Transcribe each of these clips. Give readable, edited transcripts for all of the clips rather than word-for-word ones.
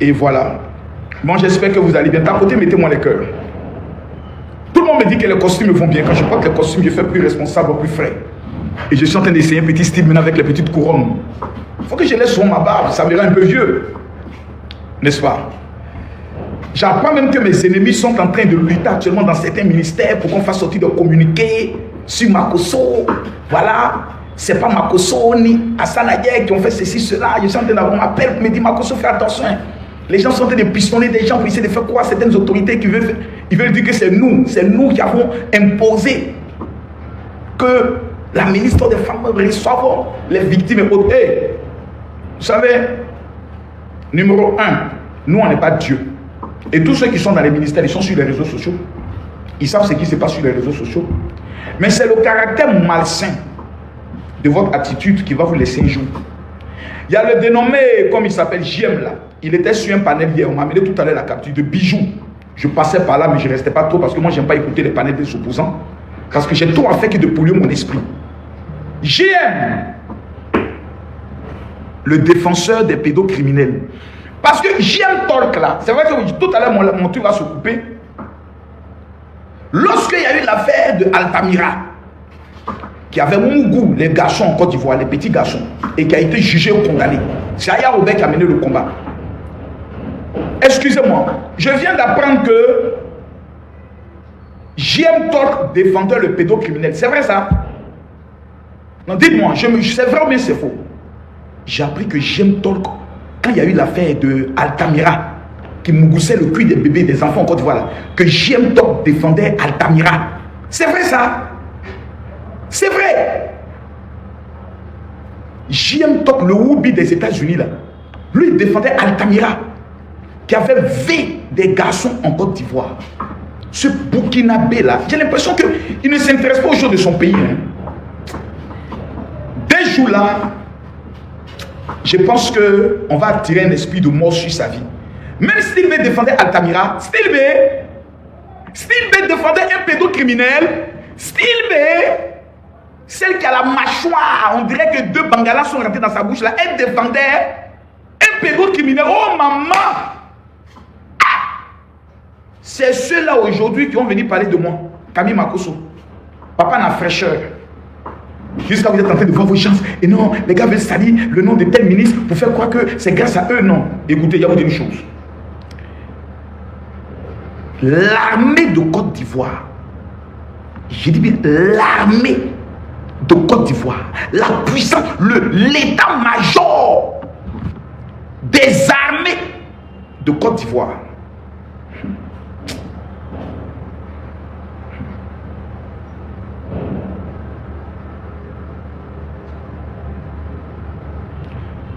Et voilà. Bon, j'espère que vous allez bien. Tapotez, mettez-moi les cœurs. Tout le monde me dit que les costumes vont bien. Quand je porte les costumes, je fais plus responsable, plus frais. Et je suis en train d'essayer un petit style maintenant avec les petites couronnes. Il faut que je laisse sur ma barbe, ça me rend un peu vieux. N'est-ce pas? J'apprends même que mes ennemis sont en train de lutter actuellement dans certains ministères pour qu'on fasse sortir des communiqués sur Makosso. Voilà. C'est pas Makosso ni Hassan Ayer qui ont fait ceci, cela. Je suis en train d'avoir un appel pour me dire Makosso, fais attention. Les gens sont en train de pistonner des gens pour essayer de faire croire certaines autorités qui veulent, ils veulent dire que c'est nous qui avons imposé que la ministre des Femmes reçoive les victimes et autres. Hey, vous savez, numéro 1, nous on n'est pas Dieu. Et tous ceux qui sont dans les ministères, ils sont sur les réseaux sociaux. Ils savent ce qui se passe sur les réseaux sociaux. Mais c'est le caractère malsain de votre attitude qui va vous laisser un jour. Il y a le dénommé, comme il s'appelle, JM là. Il était sur un panel hier, on m'a amené tout à l'heure la capture de bijoux. Je passais par là, mais je ne restais pas trop parce que moi, je n'aime pas écouter les panels des opposants. Parce que j'ai trop à faire que de polluer mon esprit. JM, le défenseur des pédocriminels. Parce que JM Talk là, c'est vrai que tout à l'heure, mon truc va se couper. Lorsqu'il y a eu l'affaire de Altamira, qui avait Mougou, les garçons en Côte d'Ivoire, les petits garçons, et qui a été jugé ou condamné, c'est Aya Robert qui a mené le combat. Excusez-moi, je viens d'apprendre que JM Talk défendait le pédocriminel. C'est vrai ça? Non, dites-moi, c'est vrai ou bien c'est faux? J'ai appris que JM Talk, quand il y a eu l'affaire de Altamira, qui mougoussait le cul des bébés, des enfants en Côte d'Ivoire, que JM Talk défendait Altamira. C'est vrai ça? C'est vrai. JM Talk, le Woubi des États-Unis, là, lui, il défendait Altamira, qui avait vu des garçons en Côte d'Ivoire. Ce Burkinabé là, j'ai l'impression qu'il ne s'intéresse pas aux choses de son pays. Hein. Dès ce jour-là, je pense qu'on va attirer un esprit de mort sur sa vie. Même Stilbe défendait Altamira, Stilbe défendait un pédocriminel, Stilbe, celle qui a la mâchoire, on dirait que 2 bangalas sont rentrés dans sa bouche là, elle défendait un pédocriminel. Oh maman! C'est ceux-là aujourd'hui qui vont venir parler de moi. Camille Makosso. Papa n'a fraîcheur. Jusqu'à vous êtes en train de voir vos chances. Et non, les gars veulent salir le nom de tel ministre pour faire croire que c'est grâce à eux. Non. Écoutez, il y a une chose. L'armée de Côte d'Ivoire, j'ai dit bien l'armée de Côte d'Ivoire, la puissance, l'état-major des armées de Côte d'Ivoire.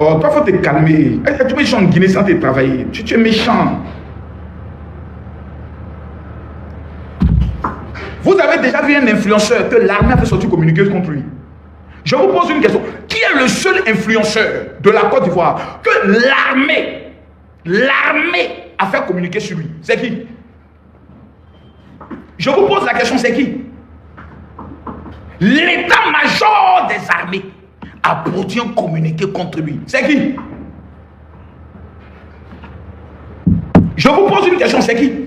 Oh, toi, il faut te calmer. Tu es méchant en Guinée sans te travailler. Tu es méchant. Vous avez déjà vu un influenceur que l'armée a fait sortir communiquer contre lui. Je vous pose une question. Qui est le seul influenceur de la Côte d'Ivoire que l'armée a fait communiquer sur lui? C'est qui? Je vous pose la question, c'est qui? L'état-major des armées a produit un communiqué contre lui. C'est qui? Je vous pose une question, c'est qui?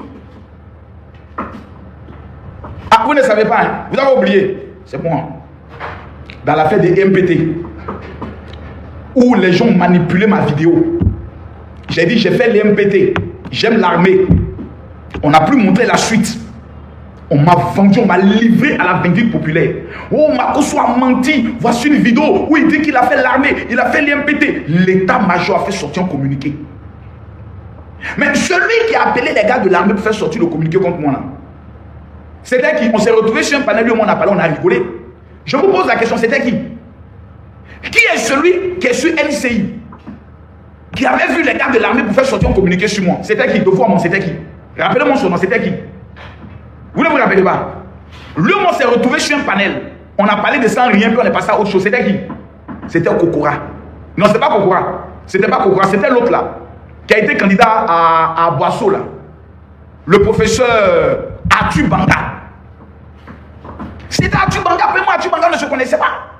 Ah, vous ne savez pas, hein? Vous avez oublié. C'est moi. Dans l'affaire des MPT, où les gens manipulaient ma vidéo. J'ai dit, j'ai fait les MPT. J'aime l'armée. On n'a plus montré la suite. On m'a vendu, on m'a livré à la vindicte populaire. Oh, Makosso a menti. Voici une vidéo où il dit qu'il a fait l'armée, il a fait l'IMPT. L'état-major a fait sortir un communiqué. Mais celui qui a appelé les gars de l'armée pour faire sortir le communiqué contre moi, là, c'était qui? On s'est retrouvé sur un panel où on a parlé, on a rigolé. Je vous pose la question, c'était qui? Qui est celui qui est sur LCI, qui avait vu les gars de l'armée pour faire sortir un communiqué sur moi? C'était qui? De fois, moi, c'était qui? Rappelez-moi son nom, c'était qui? Vous ne vous rappelez pas? Lui, on s'est retrouvé sur un panel. On a parlé de ça, rien, puis on est passé à autre chose. C'était qui? C'était Kokora. Non, c'était pas Kokora. C'était pas Kokora, c'était l'autre là, qui a été candidat à Boisseau là. Le professeur Arthur Banga. C'était Arthur Banga, après moi, Arthur Banga ne se connaissait pas.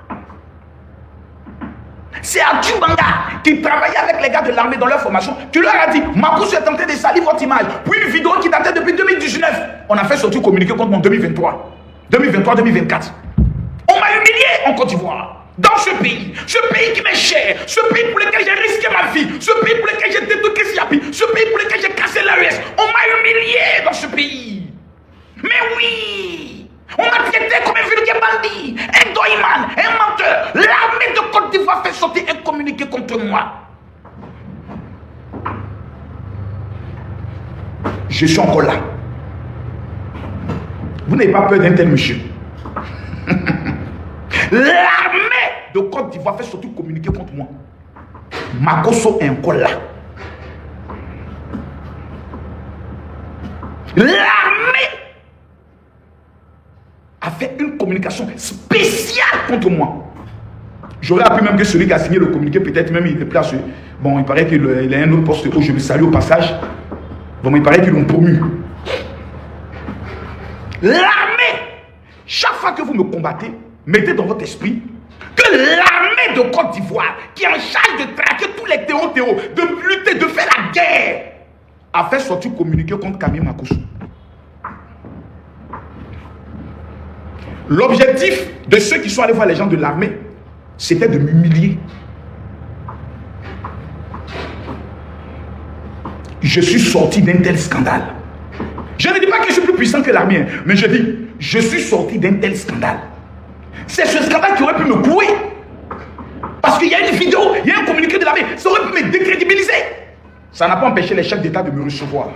C'est Arthur Banga qui travaillait avec les gars de l'armée dans leur formation. Tu leur as dit, Makosso est en train de salir votre image. Puis une vidéo qui datait depuis 2019. On a fait surtout communiquer contre moi en 2023. 2023-2024. On m'a humilié en Côte d'Ivoire. Dans ce pays qui m'est cher, ce pays pour lequel j'ai risqué ma vie, ce pays pour lequel j'ai détruit Siapi, ce pays pour lequel j'ai cassé l'AES. On m'a humilié dans ce pays. Mais oui, on m'a traité comme un vulgaire bandit, un doyman, un menteur. L'armée de Côte d'Ivoire fait sortir un communiqué contre moi. Je suis encore là. Vous n'avez pas peur d'un tel monsieur. L'armée de Côte d'Ivoire fait surtout communiquer contre moi. Makosso est encore là. L'armée a fait une communication spéciale contre moi. J'aurais appris même que celui qui a signé le communiqué, peut-être même il est place. Bon, il paraît qu'il a un autre poste où je le salue au passage. Bon, il paraît qu'ils l'ont promu. L'armée, chaque fois que vous me combattez, mettez dans votre esprit que l'armée de Côte d'Ivoire, qui est en charge de traquer tous les terreaux, de lutter, de faire la guerre, a fait sortir communiqué contre Camille Makosso. L'objectif de ceux qui sont allés voir les gens de l'armée, c'était de m'humilier. Je suis sorti d'un tel scandale. Je ne dis pas que je suis plus puissant que l'armée, mais je dis, je suis sorti d'un tel scandale. C'est ce scandale qui aurait pu me clouer. Parce qu'il y a une vidéo, il y a un communiqué de l'armée, ça aurait pu me décrédibiliser. Ça n'a pas empêché les chefs d'État de me recevoir.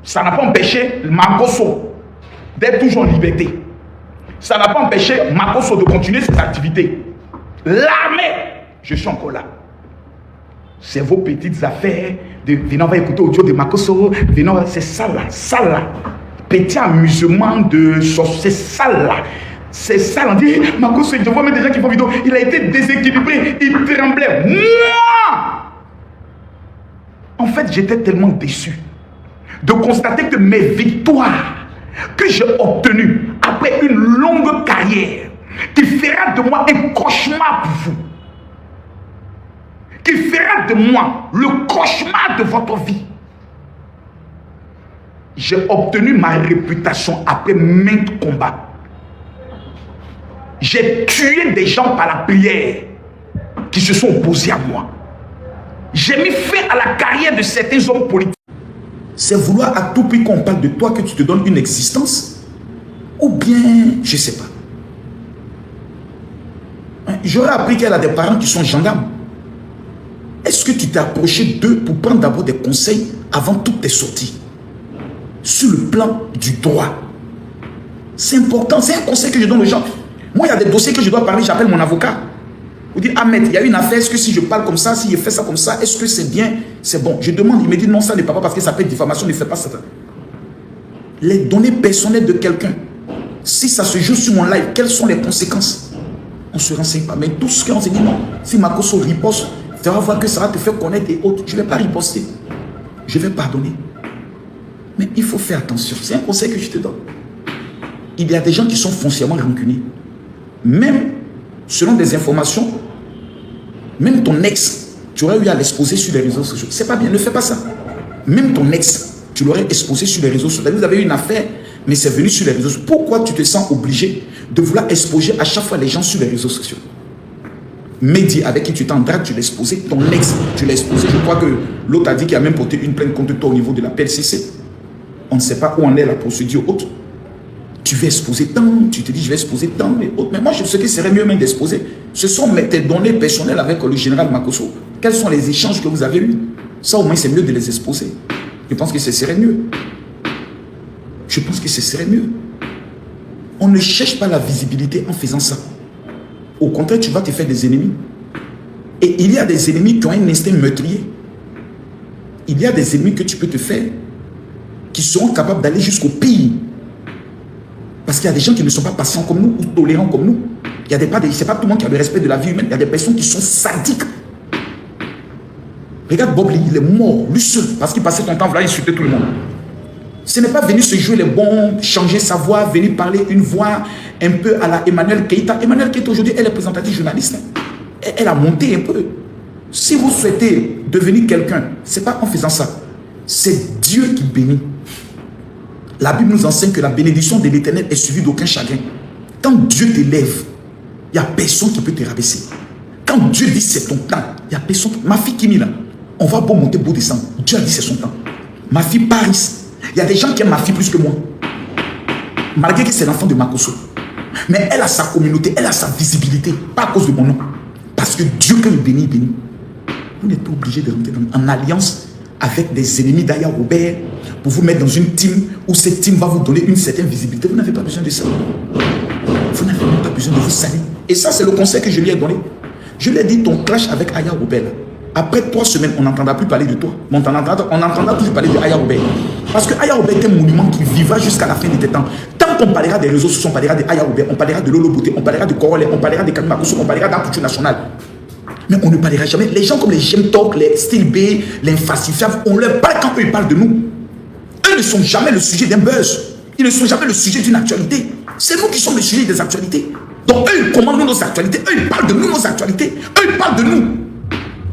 Ça n'a pas empêché Makosso d'être toujours en liberté. Ça n'a pas empêché Makosso de continuer ses activités. L'armée, je suis encore là. C'est vos petites affaires de venez, on va écouter audio de Makosso, venez, c'est ça là. Petit amusement de sauce, c'est ça là. C'est ça, on dit, Makosso, je vois même des gens qui font vidéo, il a été déséquilibré, il tremblait. Moi, en fait, j'étais tellement déçu de constater que mes victoires que j'ai obtenues après une longue carrière, qui fera de moi un cauchemar pour vous, qui fera de moi le cauchemar de votre vie. J'ai obtenu ma réputation après maintes combats. J'ai tué des gens par la prière qui se sont opposés à moi. J'ai mis fin à la carrière de certains hommes politiques. C'est vouloir à tout prix qu'on parle de toi, que tu te donnes une existence, ou bien, je ne sais pas. J'aurais appris qu'elle a des parents qui sont gendarmes. Est-ce que tu t'es approché d'eux pour prendre d'abord des conseils avant toutes tes sorties? Sur le plan du droit. C'est important, c'est un conseil que je donne aux gens. Moi, il y a des dossiers que je dois parler, j'appelle mon avocat. Vous dites, Ahmed, il y a une affaire, est-ce que si je parle comme ça, si je fais ça comme ça, est-ce que c'est bien, c'est bon? Je demande, il me dit non, ça n'est pas parce que ça peut être diffamation, ne fais pas ça. Les données personnelles de quelqu'un, si ça se joue sur mon live, quelles sont les conséquences? On ne se renseigne pas. Mais tout ce qu'on s'est dit, non, si Makosso riposte, tu vas voir que ça va te faire connaître et autres. Je ne vais pas riposter. Je vais pardonner. Mais il faut faire attention. C'est un conseil que je te donne. Il y a des gens qui sont foncièrement rancuniers. Même, selon des informations, même ton ex, tu aurais eu à l'exposer sur les réseaux sociaux. C'est pas bien, ne fais pas ça. Même ton ex, tu l'aurais exposé sur les réseaux sociaux. Vous avez eu une affaire, mais c'est venu sur les réseaux sociaux. Pourquoi tu te sens obligé de vouloir exposer à chaque fois les gens sur les réseaux sociaux? Mehdi, avec qui tu t'en dragues, tu l'as exposé. Ton ex, tu l'as exposé. Je crois que l'autre a dit qu'il a même porté une plainte contre toi au niveau de la PLCC. On ne sait pas où en est la procédure haute. Tu vas exposer tant, tu te dis je vais exposer tant et autres. Mais moi, je sais que ce serait mieux même d'exposer. Ce sont tes données personnelles avec le général Makosso. Quels sont les échanges que vous avez eus? Ça, au moins, c'est mieux de les exposer. Je pense que ce serait mieux. Je pense que ce serait mieux. On ne cherche pas la visibilité en faisant ça. Au contraire, tu vas te faire des ennemis. Et il y a des ennemis qui ont un instinct meurtrier. Il y a des ennemis que tu peux te faire qui seront capables d'aller jusqu'au pire. Parce qu'il y a des gens qui ne sont pas patients comme nous ou tolérants comme nous. Ce n'est pas tout le monde qui a le respect de la vie humaine. Il y a des personnes qui sont sadiques. Regarde Bob Lee, il est mort, lui seul, parce qu'il passait son temps à insulter tout le monde. Ce n'est pas venir se jouer les bons, changer sa voix, venir parler une voix un peu à la Emmanuel Keïta. Emmanuel Keïta aujourd'hui, elle est présentatrice journaliste. elle a monté un peu. Si vous souhaitez devenir quelqu'un, ce n'est pas en faisant ça. C'est Dieu qui bénit. La Bible nous enseigne que la bénédiction de l'Éternel est suivie d'aucun chagrin. Quand Dieu t'élève, il n'y a personne qui peut te rabaisser. Quand Dieu dit c'est ton temps, il n'y a personne. Ma fille Kimi là, on va beau monter, beau descendre. Dieu a dit c'est son temps. Ma fille Paris, il y a des gens qui aiment ma fille plus que moi. Malgré que c'est l'enfant de Makosso. Mais elle a sa communauté, elle a sa visibilité. Pas à cause de mon nom. Parce que Dieu, quand il bénit, il bénit. Vous n'êtes pas obligé de rentrer en alliance avec des ennemis d'Aya Robert pour vous mettre dans une team où cette team va vous donner une certaine visibilité. Vous n'avez pas besoin de ça. Vous n'avez même pas besoin de vous salir. Et ça, c'est le conseil que je lui ai donné. Je lui ai dit, ton clash avec Aya Robert, après 3 semaines, on n'entendra plus parler de toi. Mais on entendra toujours parler de Aya Robert. Parce que Aya Robert est un monument qui vivra jusqu'à la fin de tes temps. Tant qu'on parlera des réseaux sociaux, on parlera de Aya Robert, on parlera de Lolo Beauté, on parlera de Corolle, on parlera de Camille Makosso, on parlera d'Art Culture Nationale. Mais on ne parlera jamais. Les gens comme les J'aime Talk, les Style B, les Infalsifiables, on leur parle quand eux ils parlent de nous. Eux ne sont jamais le sujet d'un buzz. Ils ne sont jamais le sujet d'une actualité. C'est nous qui sommes le sujet des actualités. Donc eux ils commandent nos actualités. Eux ils parlent de nous, nos actualités. Eux ils parlent de nous.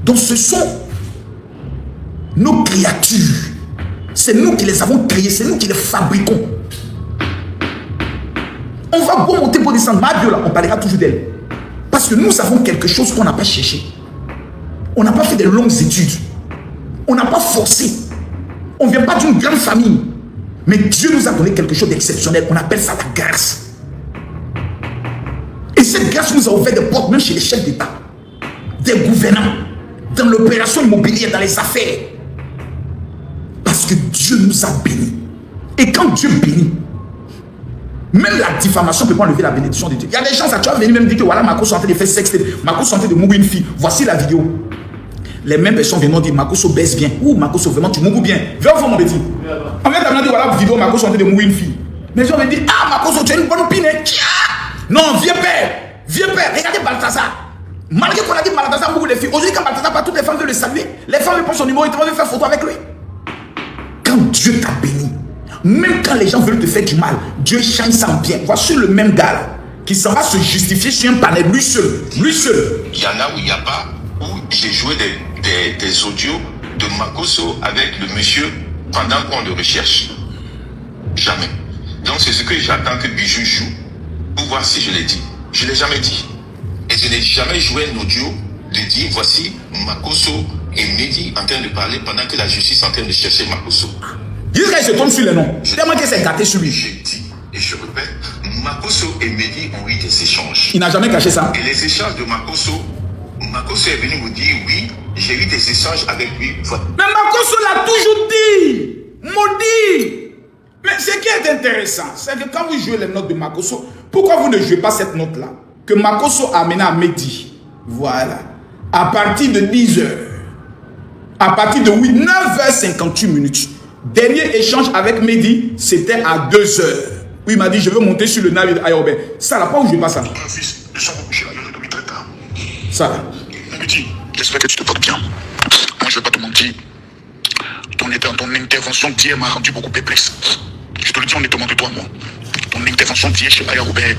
Donc ce sont nos créatures. C'est nous qui les avons créées. C'est nous qui les fabriquons. On va beau monter pour descendre. Ma Dieu là, on parlera toujours d'elle. Parce que nous avons quelque chose qu'on n'a pas cherché. On n'a pas fait de longues études. On n'a pas forcé. On ne vient pas d'une grande famille. Mais Dieu nous a donné quelque chose d'exceptionnel. On appelle ça la grâce. Et cette grâce nous a ouvert des portes, même chez les chefs d'État, des gouvernants, dans l'opération immobilière, dans les affaires. Parce que Dieu nous a bénis. Et quand Dieu bénit, même la diffamation ne peut pas enlever la bénédiction de Dieu. Il y a des gens, ça, tu vas venir même dire que voilà, Makosso est en train de faire sexe, Makosso est en train de mourir une fille. Voici la vidéo. Les mêmes personnes viennent dire Makosso baisse bien. Ouh, Makosso, vraiment, tu mouilles bien. Viens au fond, mon petit. On vient d'amener dire voilà, vidéo, Makosso est en train de mourir une fille. Mais les gens viennent dire ah, Makosso, tu es une bonne pine. Non, vieux père, regardez Balthazar. Malgré qu'on a dit Balthazar mouille les filles. Aujourd'hui, quand Balthazar part, toutes les femmes veulent le saluer. Les femmes veulent prendre son numéro et veulent faire photo avec lui. Quand Dieu t'a béni, même quand les gens veulent te faire du mal, Dieu change ça en bien. Voici le même gars là, qui s'en va se justifier sur un panel, lui seul. Lui seul. Il y en a où il n'y a pas, où j'ai joué des audios de Makosso avec le monsieur pendant qu'on le recherche. Jamais. Donc c'est ce que j'attends que Bijou joue pour voir si je l'ai dit. Je ne l'ai jamais dit. Et je n'ai jamais joué un audio de dire voici Makosso et Mehdi en train de parler pendant que la justice est en train de chercher Makosso. Jusqu'à il se tombe sur les noms. Tellement que c'est gâté sur lui. Je dis et je répète, Makosso et Mehdi ont eu des échanges. Il n'a jamais caché ça. Et les échanges de Makosso est venu vous dire oui, j'ai eu des échanges avec lui. Mais Makosso l'a toujours dit. Maudit. Mais ce qui est intéressant, c'est que quand vous jouez les notes de Makosso, pourquoi vous ne jouez pas cette note-là que Makosso a amené à Mehdi? Voilà. À partir de 10h. À partir de 9h58 minutes. Dernier échange avec Mehdi, c'était à 2h. Oui, il m'a dit, je veux monter sur le navire d'Ayobé. Ça là, pas où je vais pas ça. Un fils, nous sommes couchés là, je dormi très tard. Ça là. Mon petit, j'espère que tu te portes bien. Moi, je vais pas te mentir. Ton intervention d'hier m'a rendu beaucoup perplexe. Je te le dis honnêtement de toi, moi. Ton intervention d'hier chez Aya Robert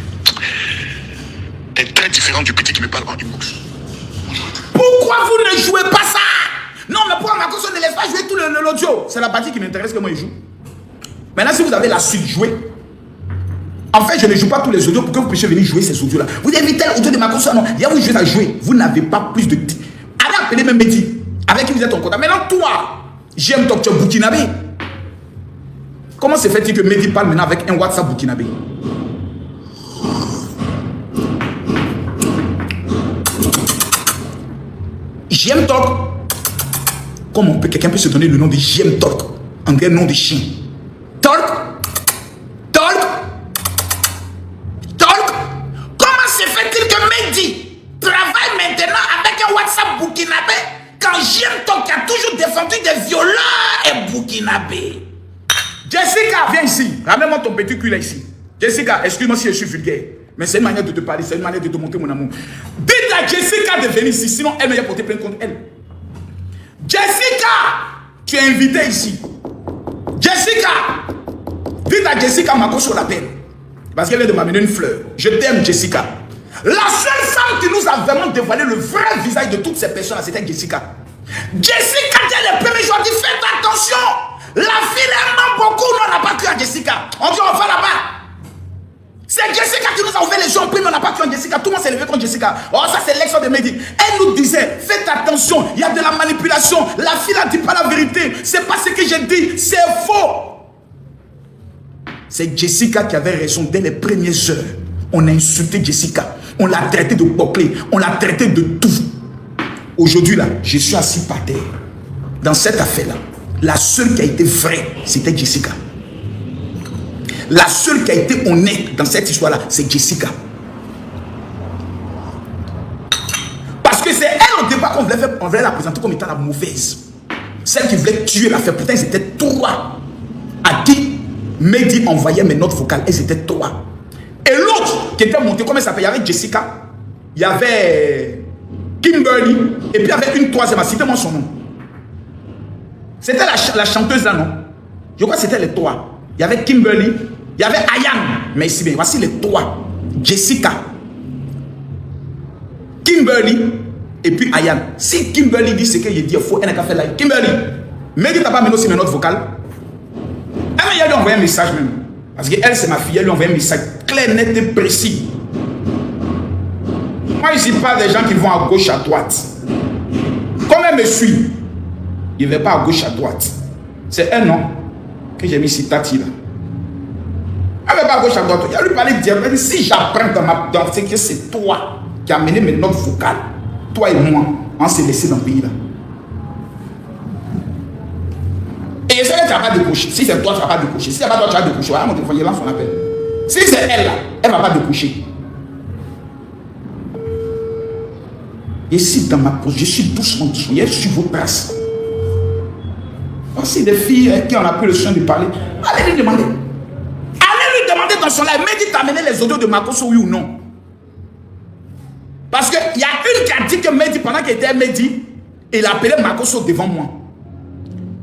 est très différente du petit qui me parle en inbox. Pourquoi vous ne jouez pas ça? Non, mais pourquoi Makosso ne laisse pas jouer tout l'audio? C'est la partie qui m'intéresse que moi il joue. Maintenant, si vous avez la suite, jouez. En fait, je ne joue pas tous les audios pour que vous puissiez venir jouer ces audios-là. Vous avez tel audio de Makosso, non. Il y a vous jouez à jouer. Vous n'avez pas plus de... Allez appeler même Mehdi, avec qui vous êtes en contact. Maintenant, toi, j'aime toi, tu es Burkinabé. Comment se fait-il que Mehdi parle maintenant avec un WhatsApp Burkinabé? J'aime Talk. Comment quelqu'un peut se donner le nom de J'aime Talk, en vrai nom de chien? Talk. Comment se fait-il que Mehdi travaille maintenant avec un WhatsApp burkinabé quand J'aime Talk qui a toujours défendu des violeurs et burkinabé? Jessica, viens ici. Ramène-moi ton petit cul là ici. Jessica, excuse-moi si je suis vulgaire. Mais c'est une manière de te parler, c'est une manière de te montrer mon amour. Dites à Jessica de venir ici, sinon elle va porter plainte contre elle. Jessica, tu es invitée ici. Jessica, dites à Jessica Makosso l'appelle. Parce qu'elle vient de m'amener une fleur. Je t'aime, Jessica. La seule femme qui nous a vraiment dévoilé le vrai visage de toutes ces personnes-là, c'était Jessica. Jessica, dès les premiers jours, dit faites attention. La fille aime beaucoup, nous on n'a pas cru à Jessica. On dit on va là-bas. C'est Jessica qui nous a ouvert les gens, puis on n'a pas cru en Jessica. Tout le monde s'est levé contre Jessica. Oh, ça c'est l'exemple de Mehdi. Elle nous disait, faites attention, il y a de la manipulation. La fille ne dit pas la vérité. C'est pas ce que j'ai dit, c'est faux. C'est Jessica qui avait raison dès les premières heures. On a insulté Jessica. On l'a traité de bouclée. On l'a traité de tout. Aujourd'hui là, je suis assis par terre. Dans cette affaire-là, la seule qui a été vraie, c'était Jessica. La seule qui a été honnête dans cette histoire-là, c'est Jessica. Parce que c'est elle au départ qu'on voulait la présenter comme étant la mauvaise. Celle qui voulait tuer l'affaire. Pourtant, ils étaient trois. À qui Mehdi envoyait mes notes vocales. Elles étaient trois. Et l'autre qui était monté, comment elle s'appelle? Il y avait Jessica. Il y avait Kimberly. Et puis il y avait une troisième. Citez-moi son nom. C'était la chanteuse là, non? Je crois que c'était les trois. Il y avait Kimberly. Il y avait Ayane, mais ici, bien, voici les trois. Jessica, Kimberly, et puis Ayane. Si Kimberly dit ce que je dis, il faut elle n'a qu'à faire là. Kimberly, mais tu n'as pas mené aussi mes notes vocales. Elle lui a envoyé un message même. Parce qu'elle, c'est ma fille, elle lui a envoyé un message clair, net et précis. Moi, je ne suis pas des gens qui vont à gauche, à droite. Comme elle me suit, il ne va pas à gauche, à droite. C'est un nom que j'ai mis ici, Tati là. Elle ne va pas à gauche à droite. Il a lui parlé de Dieu. Elle dit, si j'apprends dans ce que c'est toi qui as mené mes notes vocales, toi et moi, on s'est laissé dans le pays là. Et je sais que tu n'as pas décroché. Si c'est toi, tu ne vas pas décrocher. Si c'est pas toi, tu vas décrocher. Voilà mon téléphone, il lance son appel. Si c'est elle là, elle ne va pas décrocher. Et si dans ma poche, je suis doucement, je suis vos traces. Voici des filles qui ont appris le soin de parler. Allez lui demander. Demander dans son live, Mehdi t'a amené les audios de Makosso, oui ou non? Parce qu'il y a une qui a dit que Mehdi, pendant qu'il était Mehdi, il appelait Makosso devant moi.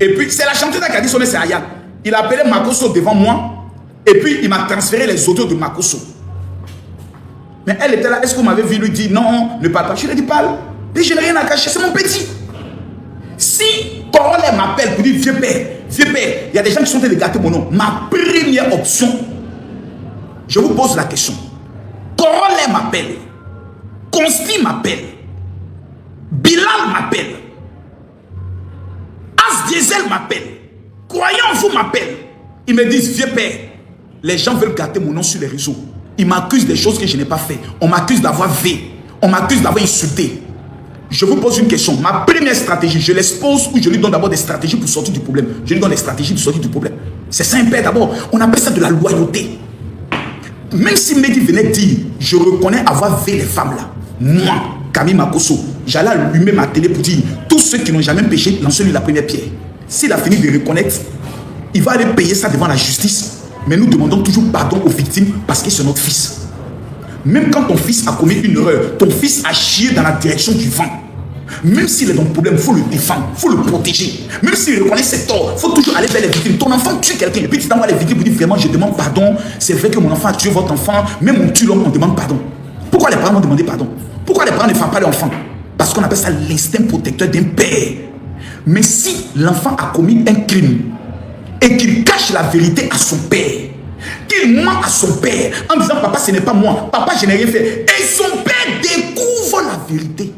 Et puis, c'est la chanteuse qui a dit son nom, c'est Aya. Il appelait Makosso devant moi, et puis il m'a transféré les audios de Makosso. Mais elle était là, est-ce que vous m'avez vu lui dire non, ne parle pas? Je lui ai dit, parle. Et je n'ai rien à cacher, c'est mon petit. Si Corollaire m'appelle pour dire, vieux père, il y a des gens qui sont en train de gâter mon nom. Ma première option, je vous pose la question. Corollaire m'appelle. Consti m'appelle. Bilal m'appelle. As Diesel m'appelle. Croyant vous m'appelle. Ils me disent, vieux père, les gens veulent gâter mon nom sur les réseaux. Ils m'accusent des choses que je n'ai pas fait. On m'accuse d'avoir V. On m'accuse d'avoir insulté. Je vous pose une question. Ma première stratégie, je l'expose ou je lui donne d'abord des stratégies pour sortir du problème. Je lui donne des stratégies pour sortir du problème. C'est ça un père d'abord. On appelle ça de la loyauté. Même si Mehdi venait dire, je reconnais avoir vu les femmes là. Moi, Camille Makosso, j'allais allumer ma télé pour dire, tous ceux qui n'ont jamais péché, lancez-lui la première pierre. S'il a fini de reconnaître, il va aller payer ça devant la justice. Mais nous demandons toujours pardon aux victimes parce que c'est notre fils. Même quand ton fils a commis une erreur, ton fils a chié dans la direction du vent. Même s'il est dans le problème, il faut le défendre, il faut le protéger. Même s'il reconnaît ses torts, il faut toujours aller vers les victimes. Ton enfant tue quelqu'un et puis tu t'envoies les victimes pour dire vraiment je demande pardon. C'est vrai que mon enfant a tué votre enfant, même on tue l'homme, on demande pardon. Pourquoi les parents m'ont demandé pardon? Pourquoi les parents ne frappent pas l'enfant? Parce qu'on appelle ça l'instinct protecteur d'un père. Mais si l'enfant a commis un crime et qu'il cache la vérité à son père, qu'il ment à son père en disant papa ce n'est pas moi, papa je n'ai rien fait, et son père découvre la vérité,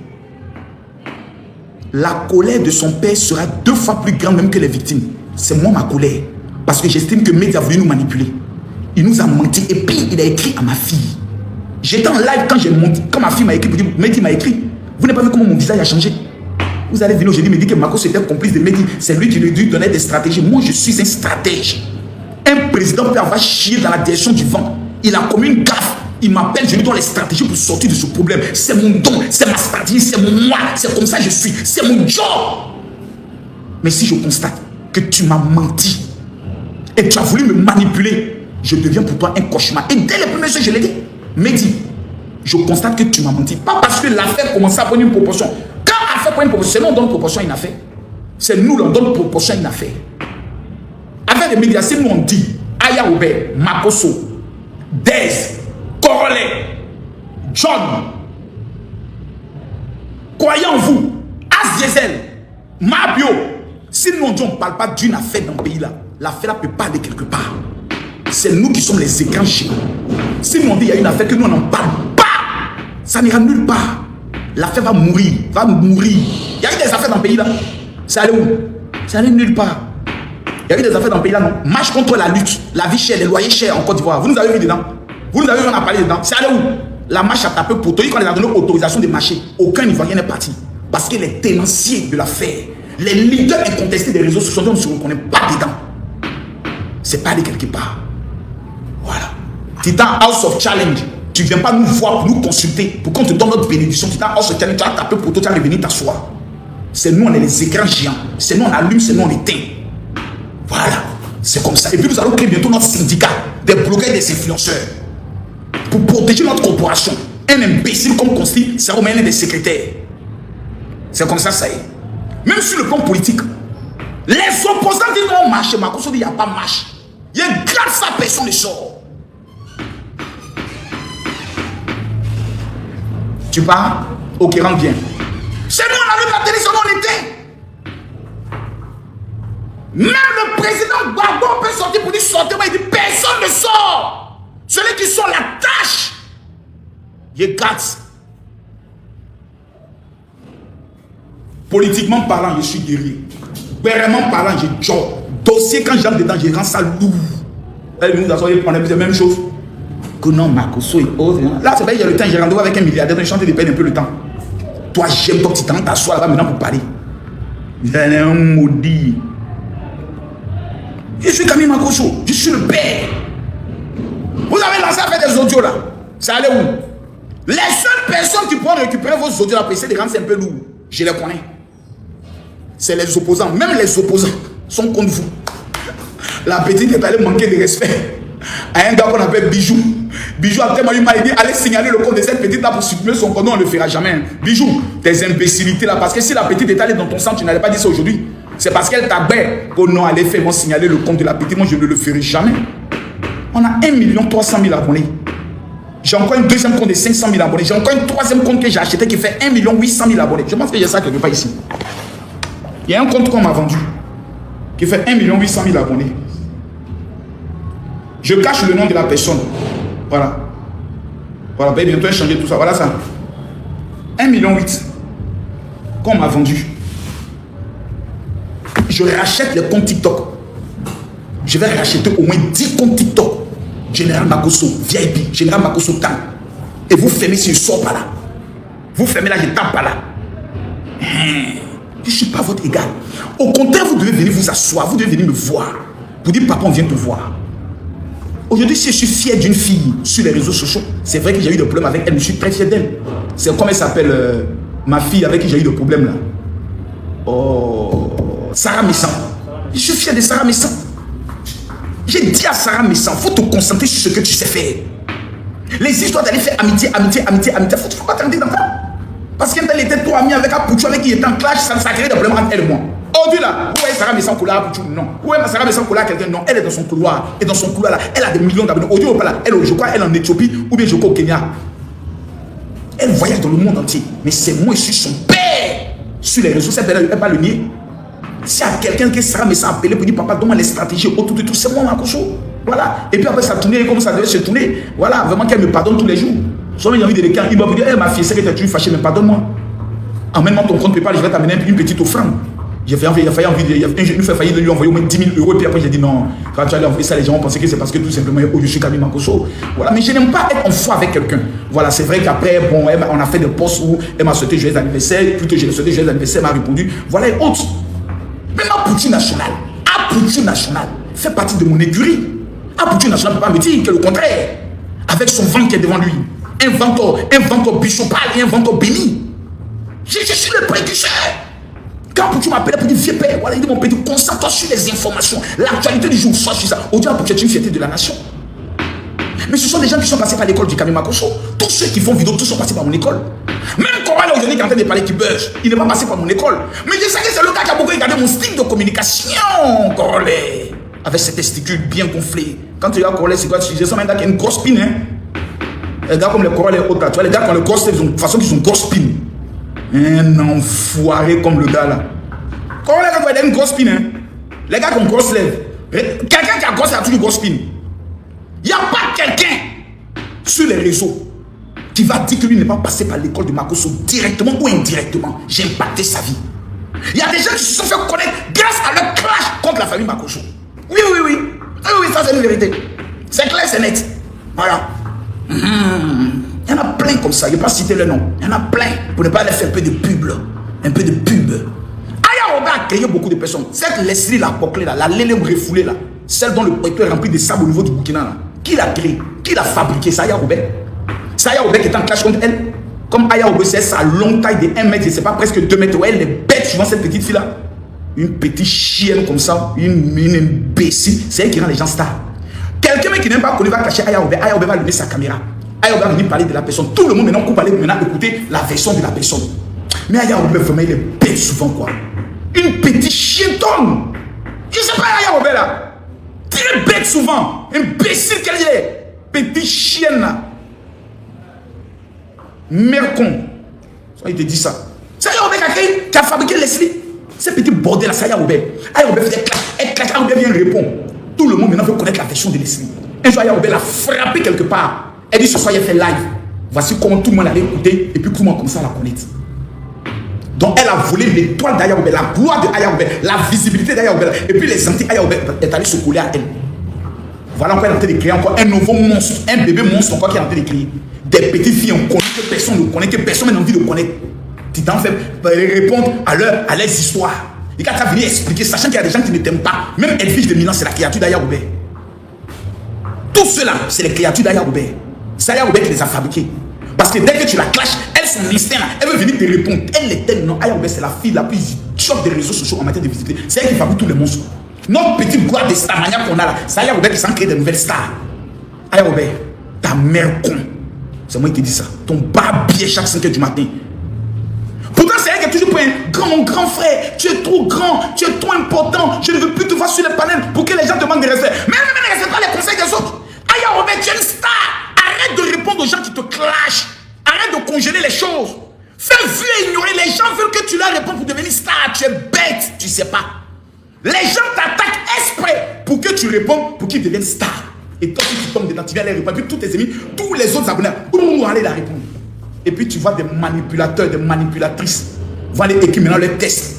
la colère de son père sera 2 fois plus grande même que les victimes. C'est moi ma colère. Parce que j'estime que Mehdi a voulu nous manipuler. Il nous a menti et puis il a écrit à ma fille. J'étais en live quand j'ai menti, quand ma fille m'a écrit pour dire Mehdi m'a écrit. Vous n'avez pas vu comment mon visage a changé? Vous allez venir aujourd'hui me dire que Makosso était complice de Mehdi. C'est lui qui lui donnait des stratégies. Moi je suis un stratège. Un président peut avoir chié dans la direction du vent. Il a commis une gaffe. Il m'appelle, je lui donne les stratégies pour sortir de ce problème. C'est mon don, c'est ma stratégie, c'est mon moi. C'est comme ça que je suis. C'est mon job. Mais si je constate que tu m'as menti et tu as voulu me manipuler, je deviens pour toi un cauchemar. Et dès les premiers jours, je l'ai dit. Mehdi, je constate que tu m'as menti. Pas parce que l'affaire commence à prendre une proportion. Quand l'affaire prend une proportion, c'est nous on donne proportion à une affaire. C'est nous on donne proportion à une affaire. Avec les médias, c'est nous on dit Aya Obey, Makosso, Dez, Corollaire, John, Croyez en vous. As Diesel, Mabio. Si nous on dit on ne parle pas d'une affaire dans le pays là, l'affaire là peut pas aller quelque part. C'est nous qui sommes les écrans géants. Si nous on dit il y a une affaire que nous on n'en parle pas, ça n'ira nulle part. L'affaire va mourir, va mourir. Il y a eu des affaires dans le pays là. Ça allait où? Ça allait nulle part. Il y a eu des affaires dans le pays là, non? Marche contre la lutte, la vie chère, les loyers chers en Côte d'Ivoire. Vous nous avez vu dedans? Vous nous avez vu, on a parlé dedans. C'est allé où? La marche a tapé pour toi. Quand on a donné autorisation de marcher, aucun Ivoirien n'est parti. Parce que les tenanciers de l'affaire, les leaders incontestés des réseaux sociaux, on ne se reconnaît pas dedans. C'est pas allé quelque part. Voilà. Titan House of Challenge. Tu ne viens pas nous voir pour nous consulter, pour qu'on te donne notre bénédiction. Titan House of Challenge, tu as tapé pour toi, tu vas revenir t'asseoir. C'est nous, on est les écrans géants. C'est nous, on allume, c'est nous, on éteint. Voilà. C'est comme ça. Et puis nous allons créer bientôt notre syndicat des blogueurs et des influenceurs. Pour protéger notre corporation. Un imbécile comme Consti, c'est au moyen des secrétaires. C'est comme ça, ça y est. Même sur le plan politique, les opposants disent non, marche. Makosso dit il n'y a pas marche. Il y a grâce à personne ne sort. Tu pars? Ok, rentre bien. C'est nous, on allume la télévision, on éteint. Même le président Gbagbo peut sortir pour dire sortez, mais il dit personne ne sort. Celui qui sort la tâche, il est gâte. Politiquement parlant, je suis guéri. Vraiment parlant, j'ai job. Dossier, quand j'entre dedans, je rends ça lourd. Elle nous a sorti, on a vu la même chose. Que non, Makosso et autres. Là, c'est vrai, il y a le temps, j'ai rendez-vous avec un milliardaire, donc je suis en train de perdre un peu le temps. Toi, j'aime ton petit temps, t'assois là-bas maintenant pour parler. Il est un maudit. Je suis Camille Makosso, je suis le père. Vous avez lancé à faire des audios là. Ça allait où? Les seules personnes qui pourront récupérer vos audios là, pour essayer de rendre ça un peu lourd, je les connais. C'est les opposants. Même les opposants sont contre vous. La petite est allée manquer de respect à un gars qu'on appelle Bijou. Bijou a tellement eu mal, il dit allez signaler le compte de cette petite là pour supprimer son compte. Non, on ne le fera jamais. Bijou, tes imbécilités là, parce que si la petite est allée dans ton sang, tu n'allais pas dire ça aujourd'hui. C'est parce qu'elle t'abat qu'au non, allez faire, vont signaler le compte de la petite. Moi, je ne le ferai jamais. On a 1 300 000 abonnés. J'ai encore un deuxième compte de 500 000 abonnés. J'ai encore un troisième compte que j'ai acheté qui fait 1 800 000 abonnés. Je pense que j'ai ça quelque part ici. Il y a un compte qu'on m'a vendu qui fait 1 800 000 abonnés. Je cache le nom de la personne. Voilà. Voilà, ben bientôt changer tout ça. Voilà ça. 1,8 million qu'on m'a vendu. Je rachète les comptes TikTok. Je vais racheter au moins 10 comptes TikTok. Général Makosso, VIP, Général Makosso Tan. Et vous fermez si je ne sors pas là. Vous fermez là, je ne tape pas là. Je ne suis pas votre égal. Au contraire, vous devez venir vous asseoir. Vous devez venir me voir. Pour dire, papa, on vient te voir. Aujourd'hui, si je suis fier d'une fille sur les réseaux sociaux, c'est vrai que j'ai eu des problèmes avec elle, mais je suis très fier d'elle. C'est comme elle s'appelle, ma fille avec qui j'ai eu des problèmes là. Oh, Sarah Messan. Je suis fier de Sarah Messan. J'ai dit à Sarah Messan, il faut te concentrer sur ce que tu sais faire. Les histoires d'aller faire amitié, faut pas t'arrêter dans ça. Parce qu'elle était trop amie avec Apouchou, avec qui il était en clash, ça crée des problèmes entre elle et moi. Aujourd'hui là, où est Sarah Messan Koula Apouchou? Non. Où est Sarah Messan Koula quelqu'un? Non. Elle est dans son couloir. Et dans son couloir là, elle a des millions d'abonnés. Aujourd'hui, pas là, elle, je crois, elle est en Éthiopie ou bien je crois au Kenya. Elle voyage dans le monde entier. Mais c'est moi, je suis son père. Sur les réseaux, elle ne peut pas le nier. S'il y a quelqu'un qui Sarah Messan appelé pour dire papa, donne-moi les stratégies autour de tout, c'est moi, Makosso. Voilà. Et puis après, ça tournait comme ça devait se tourner. Voilà, vraiment qu'elle me pardonne tous les jours. Soit il y a envie de l'écart, il va vous dire, ma fille, c'est que tu as toujours fâché, mais pardonne-moi. Emmène-moi ton compte PayPal, je vais t'amener une petite offrande. Il a failli de lui envoyer au moins 10 000 euros. Et puis après, j'ai dit non. Quand tu allais envoyer ça, les gens ont pensé que c'est parce que tout simplement, je suis Camille Makosso. Voilà. Mais je n'aime pas être en foi avec quelqu'un. Voilà. C'est vrai qu'après, bon, on a fait des posts où elle m'a souhaité joyeux anniversaire. Plutôt, j'ai souhaité joyeux anniversaire, elle m'a répondu. Voilà, et autres. Mais Apouchou National, Apouchou National fait partie de mon écurie. Apouchou National ne peut pas me dire que le contraire. Avec son ventre qui est devant lui. Un ventre bichopal et un ventre béni. Je suis le précurseur. Quand Apouchou m'appelle pour dire vieux père, voilà, il dit mon petit, concentre-toi sur les informations. L'actualité du jour, soit sur ça. Aujourd'hui, Apouchou est une fierté de la nation. Mais ce sont des gens qui sont passés par l'école du Camille Makosso. Tous ceux qui font vidéo, tous sont passés par mon école. Même Coral aujourd'hui qui est en train de parler qui buzz, il n'est pas passé par mon école. Mais je sais que c'est le gars qui a beaucoup regardé mon style de communication, Coral. Avec ses testicules bien gonflés. Quand tu regardes Coral, c'est quoi? Je sens un gars qui a une grosse spine, hein. Les gars comme les Coral et autres, tu vois, les gars qui ont le grosse, de toute façon, ils ont une grosse spine. Un enfoiré comme le gars là. Quand les gars qui ont une grosse spine, hein? Les gars qui ont une grosse lèvre. Quelqu'un qui a grosse, il a toujours une grosse spine. Il n'y a pas quelqu'un sur les réseaux qui va dire que lui n'est pas passé par l'école de Makosso directement ou indirectement. J'ai impacté sa vie. Il y a des gens qui se sont fait connaître grâce à leur clash contre la famille Makosso. Oui, oui, oui. Oui, oui, ça c'est une vérité. C'est clair, c'est net. Voilà. Il y en a plein comme ça. Je ne vais pas citer le nom. Il y en a plein pour ne pas aller faire un peu de pub. Là. Un peu de pub. Aya Robert a créé beaucoup de personnes. Cette Leslie la bouclée là, la lélé refoulée là, celle dont le porteur est rempli de sable au niveau du Burkina là. Qui l'a créé? Qui l'a fabriqué? C'est Aya Robert. C'est Aya Robert qui est en clash contre elle. Comme Aya Robert, c'est sa longue taille de 1 mètre, je ne sais pas, presque 2 mètres. Elle est bête suivant cette petite fille là. Une petite chienne comme ça, une imbécile. C'est elle qui rend les gens stars. Quelqu'un qui n'aime pas qu'on va cacher Aya Robert. Aya Robert va lever sa caméra. Aya Robert va venir parler de la personne. Tout le monde maintenant coupe aller maintenant écouter la version de la personne. Mais Aya Robert, vraiment, il est bête souvent quoi. Une petite chientonne. Je ne sais pas Aya Robert là. Très bête souvent. Imbécile qu'elle est. Petite chienne là. Mercon. Il te dit ça. C'est Aya Robert qui a fabriqué Leslie. Ce petit bordel là, c'est Aya Robert. Aya Robert fait des claques. Elle claque, Aya Robert vient répondre. Tout le monde maintenant veut connaître la version de Leslie. Un jour, Aya Robert l'a frappé quelque part. Elle dit ce soir, il a fait live. Voici comment tout le monde allait écouter. Et puis comment comme ça la connaître. Donc elle a volé l'étoile d'Aya Robert, la gloire de Aya Robert, la visibilité d'Aya Robert. Et puis les anti-Aya Robert est allé se coller à elle. Voilà encore elle est en train de créer encore un nouveau monstre, un bébé monstre encore qui est en train de créer. Des petites filles on connaît que personne ne connaît, que personne n'a envie de connaître. Tu t'en fais répondre à leurs histoires. Et quand tu as venu expliquer, sachant qu'il y a des gens qui ne t'aiment pas, même Edwige de Milan, c'est la créature d'Aya Robert. Tout cela, c'est les créatures d'Aya Robert. C'est Aya Robert qui les a fabriqués. Parce que dès que tu la clashes, elle, son instinct là, elle veut venir te répondre. Elle est telle, non. Aya Robert, c'est la fille la plus choc des réseaux sociaux en matière de visibilité. C'est elle qui fabrique tous les monstres. Notre petite gloire de starmania qu'on a là, c'est Aya Robert qui s'en crée de nouvelles stars. Aya Robert, ta mère con. C'est moi qui te dis ça. Ton barbier chaque 5 h du matin. Pourtant, c'est elle qui est toujours pour un grand, mon grand frère. Tu es trop grand, tu es trop important. Je ne veux plus te voir sur les panels pour que les gens te demandent de respect. Mais ne respecte pas les conseils des autres. Aya Robert, tu es une star. Arrête de répondre aux gens qui te clashent. Arrête de congeler les choses. Fais vu et ignorer. Les gens veulent que tu leur répondes pour devenir star. Tu es bête, tu ne sais pas. Les gens t'attaquent exprès pour que tu répondes pour qu'ils deviennent stars. Et toi, si tu tombes dedans, tu viens les répondre. Et puis tous tes amis, tous les autres abonnés, vont aller la répondre. Et puis tu vois des manipulateurs, des manipulatrices vont aller écrire maintenant les tests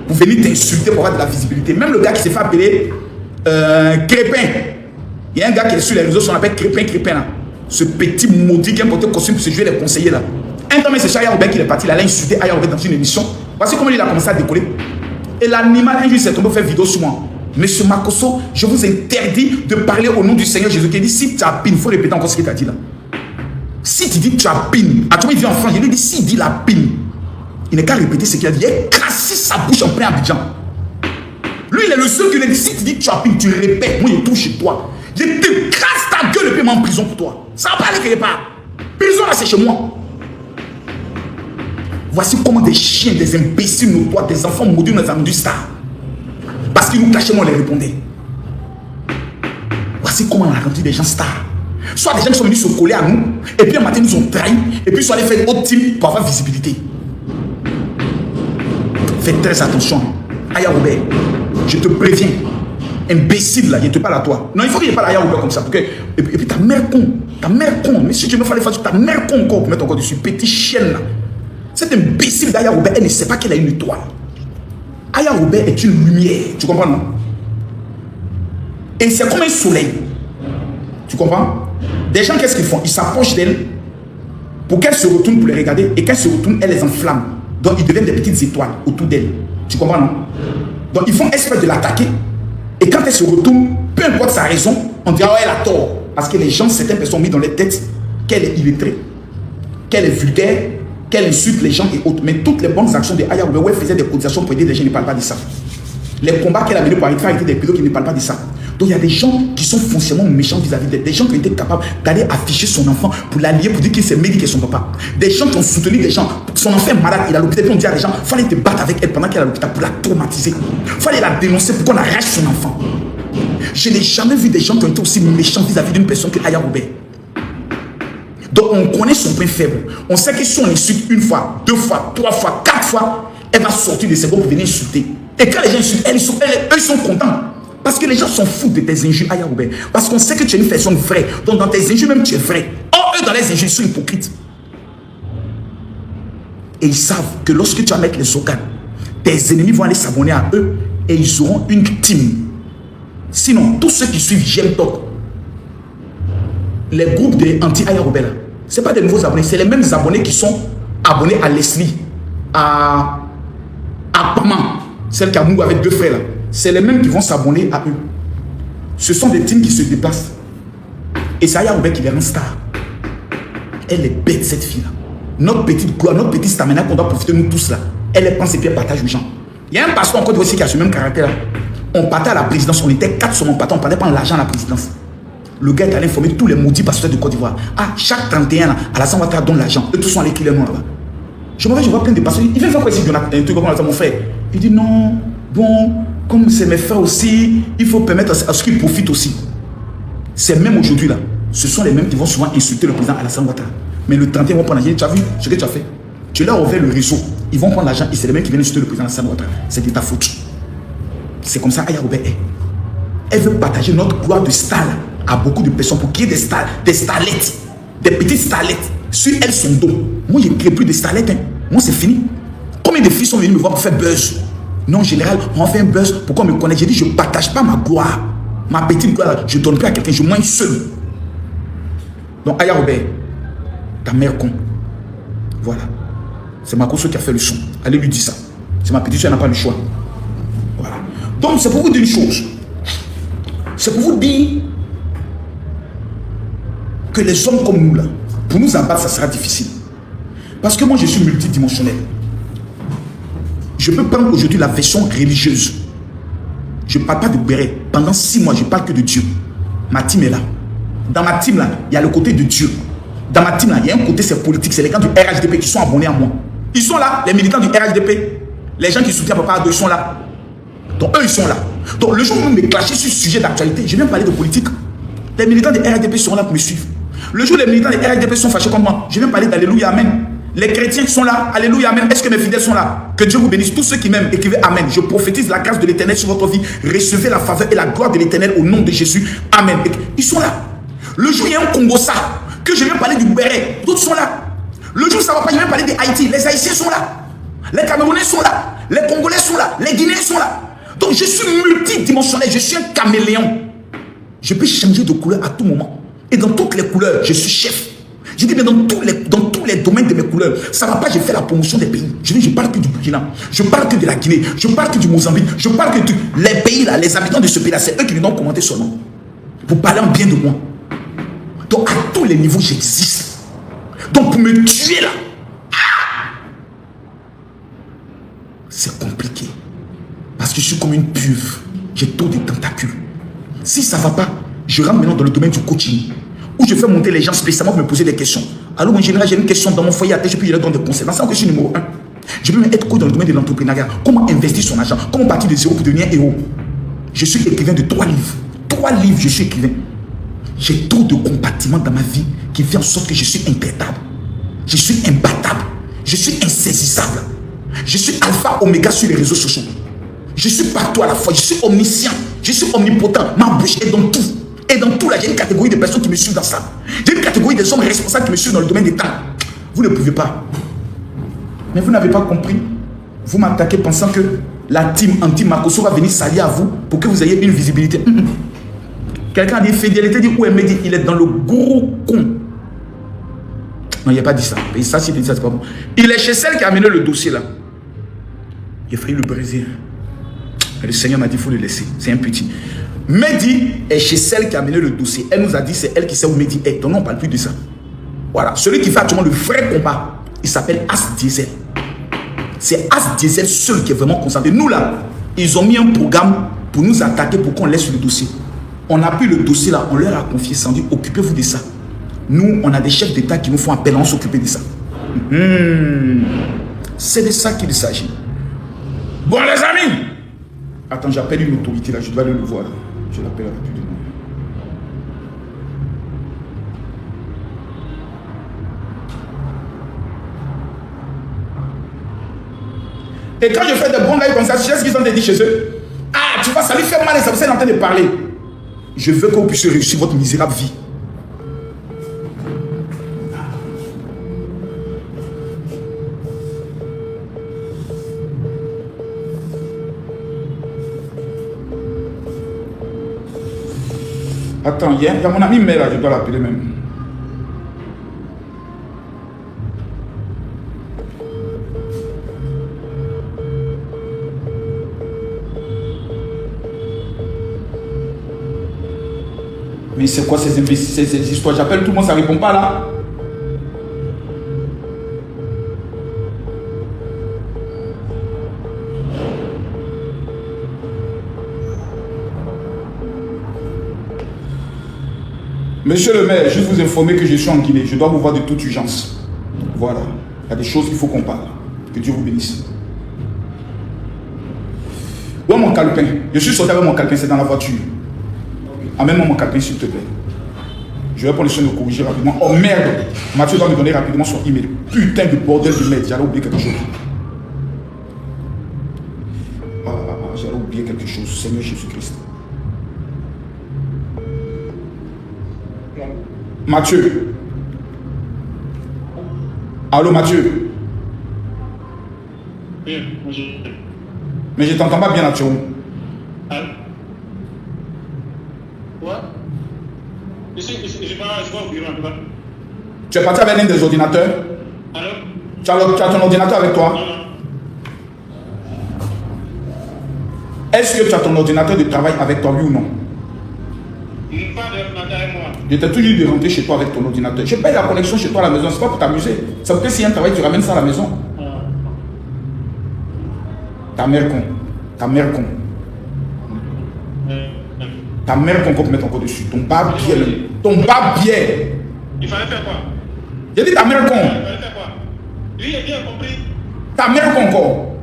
pour venir t'insulter pour avoir de la visibilité. Même le gars qui s'est fait appeler Crépin. Il y a un gars qui est sur les réseaux, on appelle Crépin là. Ce petit maudit qui a porté costume pour se jouer les conseillers là. Un temps, c'est Aya Robert qui est parti, il allait insulter Aya Robert dans une émission. Voici comment il a commencé à décoller. Et l'animal, un jour, il s'est tombé faire vidéo sur moi. Monsieur Makosso, je vous interdis de parler au nom du Seigneur Jésus. Qui dit, si tu as pine, il faut répéter encore ce qu'il t'a dit là. Si tu dis tu as pine, à toi il vient en France, je lui dis, s'il dit la pine, il n'est qu'à répéter ce qu'il a dit. Il a cassé sa bouche en plein Abidjan. Lui, il est le seul qui lui dit, si tu dis tu as pine, tu répètes, moi je touche chez toi. Je te casse ta gueule et puis en prison pour toi. Ça va pas aller quelque part. Prison là, c'est chez moi. Voici comment des chiens, des imbéciles notoires, des enfants maudits nous ont rendu stars. Parce qu'ils nous cachaient, moi on les répondait. Voici comment on a rendu des gens stars. Soit des gens qui sont venus se coller à nous, et puis un matin nous ont trahis, et puis ils sont allés faire autre team pour avoir visibilité. Faites très attention. Aya Robert, je te préviens. Imbécile là, je te parle à toi. Non, il faut que je parle à Aya Robert comme ça. Et puis ta mère con. Ta mère con. Mais si tu me fais les faire ta mère con encore pour mettre encore dessus. Petit chienne là. Cette imbécile d'Aya Robert, elle ne sait pas qu'elle a une étoile. Aya Robert est une lumière. Tu comprends, non? Et c'est comme un soleil. Tu comprends? Des gens, qu'est-ce qu'ils font? Ils s'approchent d'elle pour qu'elle se retourne pour les regarder. Et quand elle se retourne, elle les enflamme. Donc ils deviennent des petites étoiles autour d'elle. Tu comprends, non? Donc ils font espèce de l'attaquer. Et quand elle se retourne, peu importe sa raison, on dira, oh, elle a tort. Parce que les gens, certaines personnes ont mis dans les têtes qu'elle est illettrée, qu'elle est vulgaire, qu'elle insulte les gens et autres. Mais toutes les bonnes actions de Aya Robert, où elle faisait des cotisations pour aider les gens, ne parlent pas de ça. Les combats qu'elle a menés pour arrêter des pilotes qui ne parlent pas de ça. Donc il y a des gens qui sont foncièrement méchants vis-à-vis d'elle. Des gens qui ont été capables d'aller afficher son enfant pour l'allier, pour dire qu'il s'est médiqué son papa. Des gens qui ont soutenu des gens. Son enfant est malade, il a l'hôpital. Puis on dit à des gens, il fallait te battre avec elle pendant qu'elle est à l'hôpital pour la traumatiser. Il fallait la dénoncer pour qu'on arrache son enfant. Je n'ai jamais vu des gens qui ont été aussi méchants vis-à-vis d'une personne que Aya Robert. Donc on connaît son point faible. On sait que si on insulte une fois, 2 fois, 3 fois, 4 fois, elle va sortir de ses gonds pour venir insulter. Et quand les gens insultent, eux ils sont contents. Parce que les gens s'en foutent de tes injures, Aya Robert. Parce qu'on sait que tu es une personne vraie. Donc dans tes injures même tu es vrai. Or eux dans les injures ils sont hypocrites. Et ils savent que lorsque tu vas mettre les organes, tes ennemis vont aller s'abonner à eux et ils auront une team. Sinon, tous ceux qui suivent J'aime Talk, les groupes de anti-Aya Robert, ce n'est pas des nouveaux abonnés, c'est les mêmes abonnés qui sont abonnés à Leslie, à Paman, celle qui a mouru avec 2 frères là. C'est les mêmes qui vont s'abonner à eux. Ce sont des teams qui se déplacent. Et c'est Aya Robert qui les rend star. Elle est bête cette fille là. Notre petite gloire, notre petite stamina qu'on doit profiter nous tous là. Elle est pense et puis elle partage aux gens. Il y a un pasteur encore aussi qui a ce même caractère là. On partait à la présidence, on était 4 sur mon partant, on parlait pas l'argent à la présidence. Le gars est allé informer tous les maudits pasteurs de Côte d'Ivoire. Ah, chaque 31 là, à la Saint Ouattara donne l'argent. Eux tous sont allés crier non là-bas. Je vois plein de pasteurs. Il vient faire quoi ici, Jonathan, un truc comme ça, mon frère. Il dit non, bon, comme c'est mes frères aussi, il faut permettre à ce qu'ils profitent aussi. C'est même aujourd'hui là. Ce sont les mêmes qui vont souvent insulter le président Alassane Ouattara. Mais le 31 vont prendre l'argent. Tu as vu ce que tu as fait? Tu leur as ouvert le réseau. Ils vont prendre l'argent et c'est les mêmes qui viennent insulter le président Alassane Ouattara. C'est de ta faute. C'est comme ça Aya Robert est. Elle veut partager notre gloire de star à beaucoup de personnes pour qu'il y ait des stars, des starlettes, des petites starlettes. Sur elles son dos. Moi, je ne crée plus de starlettes. Hein. Moi, c'est fini. Combien de filles sont venues me voir pour faire buzz? Non, en général, on fait un buzz pour qu'on me connaisse. J'ai dit, je ne partage pas ma gloire. Ma petite gloire, je ne donne plus à quelqu'un, je mange seul. Donc, Aya Robert, ta mère con. Voilà. C'est ma conso qui a fait le son. Allez lui dire ça. C'est ma petite soeur, elle n'a pas le choix. Voilà. Donc, c'est pour vous dire une chose. C'est pour vous dire que les hommes comme nous, là, pour nous abattre, ça sera difficile. Parce que moi, je suis multidimensionnel. Je peux prendre aujourd'hui la version religieuse. Je ne parle pas de béret. Pendant 6 mois, je ne parle que de Dieu. Ma team est là. Dans ma team, là, il y a le côté de Dieu. Dans ma team, là, il y a un côté, c'est politique. C'est les gars du RHDP qui sont abonnés à moi. Ils sont là, les militants du RHDP. Les gens qui soutiennent Papa Ado, ils sont là. Donc, eux, ils sont là. Donc, le jour où vous me clashez sur ce sujet d'actualité, je viens parler de politique. Les militants du RHDP seront là pour me suivre. Le jour où les militants du RHDP sont fâchés comme moi, je viens parler d'Alléluia, Amen. Les chrétiens qui sont là, Alléluia, Amen. Est-ce que mes fidèles sont là? Que Dieu vous bénisse. Tous ceux qui m'aiment, écrivez Amen. Je prophétise la grâce de l'Éternel sur votre vie. Recevez la faveur et la gloire de l'Éternel au nom de Jésus. Amen. Ils sont là. Le jour où il y a un Congo-ça, que je viens parler du béret, d'autres sont là. Le jour où ça ne va pas, je viens parler des Haïti. Les Haïtiens sont là. Les Camerounais sont là. Les Congolais sont là. Les Guinéens sont là. Donc je suis multidimensionnel. Je suis un caméléon. Je peux changer de couleur à tout moment. Et dans toutes les couleurs, je suis chef. Je dis, mais dans tous les domaines de mes couleurs, ça ne va pas, je fais la promotion des pays. Je dis, je parle que du Burkina, je parle que de la Guinée, je parle que du Mozambique, je parle que de les pays là, les habitants de ce pays là, c'est eux qui nous ont commenté seulement. Vous parlez en bien de moi. Donc à tous les niveaux, j'existe. Donc pour me tuer là, c'est compliqué. Parce que je suis comme une pieuvre. J'ai trop de tentacules. Si ça ne va pas, je rentre maintenant dans le domaine du coaching. Où je fais monter les gens spécialement pour me poser des questions. Alors, en général, j'ai une question dans mon foyer à tête, je peux y aller dans des conseils. Dans ça, je suis numéro 1. Je peux même être coach dans le domaine de l'entrepreneuriat. Comment investir son argent? Comment partir de zéro pour devenir héros? Je suis écrivain de 3 livres. 3 livres, je suis écrivain. J'ai trop de compartiments dans ma vie qui fait en sorte que je suis impeccable. Je suis imbattable. Je suis insaisissable. Je suis alpha, oméga sur les réseaux sociaux. Je suis partout à la fois. Je suis omniscient. Je suis omnipotent. Ma bouche est dans tout. Et dans tout là, j'ai une catégorie de personnes qui me suivent dans ça. J'ai une catégorie des hommes responsables qui me suivent dans le domaine des temps. Vous ne pouvez pas. Mais vous n'avez pas compris. Vous m'attaquez pensant que la team anti-Makosso va venir s'allier à vous pour que vous ayez une visibilité. Quelqu'un a dit fidélité, dit où elle me dit, il est dans le gros con. Non, il n'a pas dit ça. Et ça, c'est pas bon. Il est chez celle qui a amené le dossier là. Il a failli le briser. Le Seigneur m'a dit, il faut le laisser. C'est un petit. Mehdi est chez celle qui a mené le dossier. Elle nous a dit, c'est elle qui sait où Mehdi est. Donc on ne parle plus de ça. Voilà. Celui qui fait actuellement le vrai combat, il s'appelle As Diesel. C'est As Diesel seul qui est vraiment concentré. Nous là, ils ont mis un programme pour nous attaquer pour qu'on laisse le dossier. On a pris le dossier là, on leur a confié sans dire, occupez-vous de ça. Nous, on a des chefs d'État qui nous font appel à s'occuper de ça. C'est de ça qu'il s'agit. Bon les amis, attends, j'appelle une autorité là, je dois aller le voir là. Je l'appelle rapidement. Et quand je fais des bons lives comme ça, tu sais ce qu'ils ont dit chez eux? Ah, tu vois, ça lui fait mal et ça vous est en train de parler. Je veux que vous puissiez réussir votre misérable vie. Attends, il y a mon ami Mère là, je dois l'appeler même. Mais c'est quoi ces histoires? J'appelle tout le monde, ça ne répond pas là. Monsieur le maire, juste vous informer que je suis en Guinée. Je dois vous voir de toute urgence. Voilà. Il y a des choses qu'il faut qu'on parle. Que Dieu vous bénisse. Où est mon calepin? Je suis sorti avec mon calepin, c'est dans la voiture. Amène-moi mon calepin, s'il te plaît. Je vais prendre le soin de corriger rapidement. Oh merde! Mathieu doit me donner rapidement son email. Putain de bordel de merde. J'allais oublier quelque chose. J'allais oublier quelque chose. Seigneur Jésus-Christ. Mathieu. Allô Mathieu. Oui, mais je t'entends pas bien là, tu vois. Allô? Quoi? Je suis pas au bureau, en tout cas. Tu es parti avec l'un des ordinateurs? Allô? Tu as ton ordinateur avec toi? Non, non. Est-ce que tu as ton ordinateur de travail avec toi, oui ou non? Pas d'ordinateur avec moi. Je t'ai toujours dit de rentrer chez toi avec ton ordinateur. Je paye la connexion chez toi à la maison, c'est pas pour t'amuser. Ça veut dire que s'il y a un travail, tu ramènes ça à la maison. Ta mère con. Ta mère con. Ta mère con qu'on peut mettre encore dessus. Ton bas biais. Ton bas biais. Il fallait faire quoi? J'ai dit ta mère con. Il fallait faire quoi? Lui, il a bien compris. Ta mère con encore.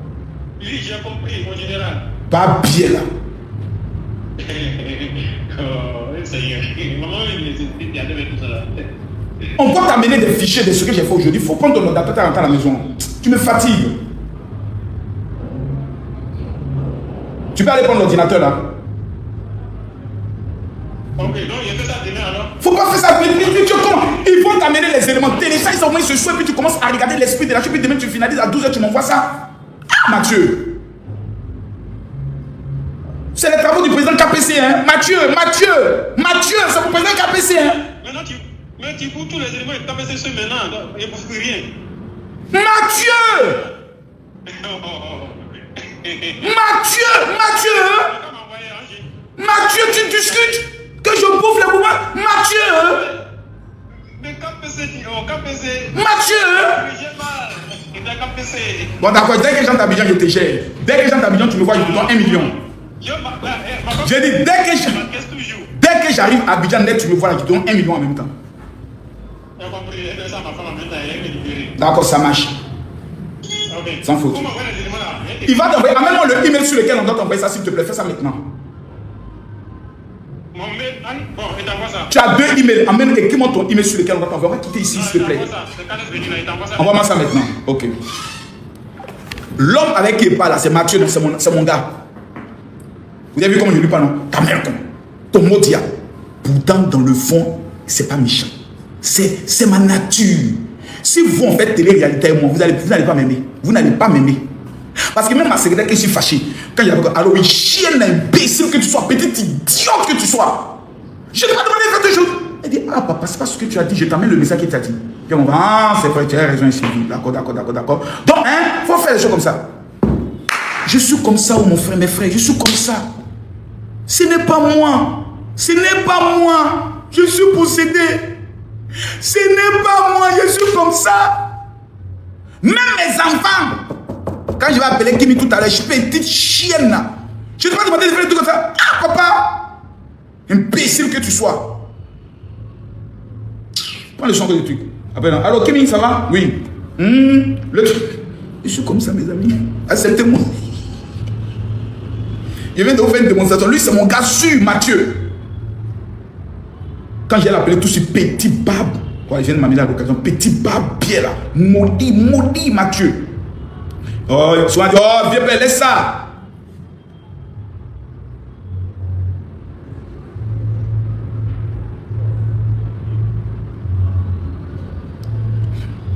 Lui, j'ai compris, au général. Bas biais là. Oh, Seigneur. Maman, il y a tout ça là. On peut t'amener des fichiers de ce que j'ai fait aujourd'hui. Il faut prendre ton ordinateur et rentrer à la maison. Tu me fatigues. Tu peux aller prendre l'ordinateur là. Ok, donc il fait ça demain alors. Faut pas faire ça. Ils vont t'amener les éléments. Télécharge ça au moins ce soir. Puis tu commences à regarder l'esprit de la chose. Puis demain tu finalises à 12h. Tu m'envoies ça. Ah, Mathieu. C'est les travaux du président KPC. Hein. Mathieu, c'est le président KPC. Hein. Mais tu fous tous les éléments de KPC ce maintenant. Il ne bouge plus rien. Mathieu. Mathieu, tu discutes que je bouffe les mouvements. Mathieu. Mais KPC. Mathieu. J'ai mal. KPC. Bon d'accord, dès que j'entre à Abidjan, je te gère. Dès que j'entre à Abidjan, tu me vois, je te donne 1 million. J'ai dit, dès que j'arrive à Abidjan, net, tu me vois là, je te donne 1 million en même temps. D'accord, ça marche. Sans faute. Il va t'envoyer, amène-moi le email sur lequel on doit t'envoyer ça, s'il te plaît, fais ça maintenant. Tu as 2 emails, amène, écris-moi ton email sur lequel on doit t'envoyer. On va quitter ici, s'il te plaît. Envoie-moi ça maintenant. Ok. L'homme avec qui il parle là, c'est Mathieu, c'est mon gars. Vous avez vu comment je lui parle, non? Ta mère, ton mot dia. Pourtant, dans le fond, c'est pas méchant. C'est ma nature. Si vous en faites télé-réalité avec moi, vous n'allez pas m'aimer. Vous n'allez pas m'aimer. Parce que même ma secrétaire, que je suis fâché, quand il y a alors, oui, chienne imbécile que tu sois, petite idiote que tu sois. Je t'ai pas demandé de faire des choses. Elle dit, ah papa, c'est pas ce que tu as dit, je t'amène le message qu'il t'a dit. Puis on va, ah, c'est vrai, tu as raison ici. D'accord. Donc, hein, faut faire des choses comme ça. Je suis comme ça, oh mon frère, mes frères, je suis comme ça. Ce n'est pas moi. Ce n'est pas moi. Je suis possédé. Ce n'est pas moi. Je suis comme ça. Même mes enfants. Quand je vais appeler Kimi tout à l'heure, je suis petite chienne là. Je ne vais pas demander de faire des trucs comme ça. Ah papa. Imbécile que tu sois. Prends le son de trucs. Alors Kimi, ça va? Oui. Le truc. Je suis comme ça mes amis. Acceptez-moi. Je viens de vous faire une démonstration. Lui, c'est mon gars sûr, Mathieu. Quand j'ai appelé tout ce petit bab, je viens de m'amener à l'occasion, petit bab bien là, maudit Mathieu. Oh, souvent dit, oh, viens, père, laisse ça.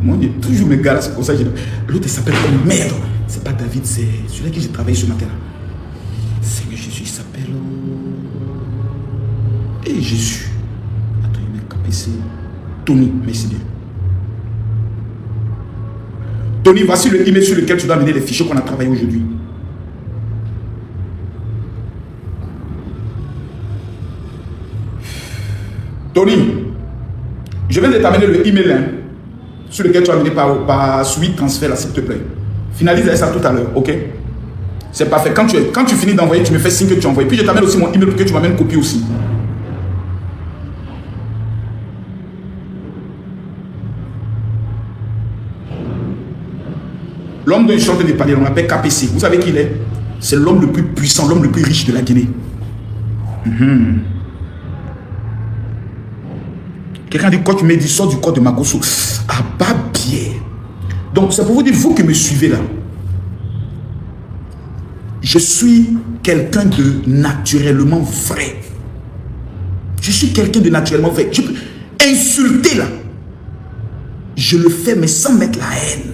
Moi, toujours mes gars là, c'est comme ça. L'autre, il s'appelle comme merde. C'est pas David, c'est celui avec qui j'ai travaillé ce matin. Seigneur Jésus, il s'appelle. Et Jésus. Attends, il m'a capé, c'est Tony, merci bien. Tony, voici le email sur lequel tu dois amener les fichiers qu'on a travaillé aujourd'hui. Tony, je viens de t'amener le email hein, sur lequel tu as amené par suite transfert, là, s'il te plaît. Finalise ça tout à l'heure, ok? C'est parfait. Quand tu finis d'envoyer, tu me fais signe que tu as envoyé. Puis je t'amène aussi mon email pour que tu m'amènes une copie aussi. L'homme dont je suis en train de parler, on l'appelle KPC. Vous savez qui il est? C'est l'homme le plus puissant, l'homme le plus riche de la Guinée. Quelqu'un dit quoi? Tu me dis, sors du corps de Makosso. Ah, pas bien. Donc, c'est pour vous dire, vous qui me suivez là, je suis quelqu'un de naturellement vrai. Je suis quelqu'un de naturellement vrai. Je peux insulter là. Je le fais, mais sans mettre la haine.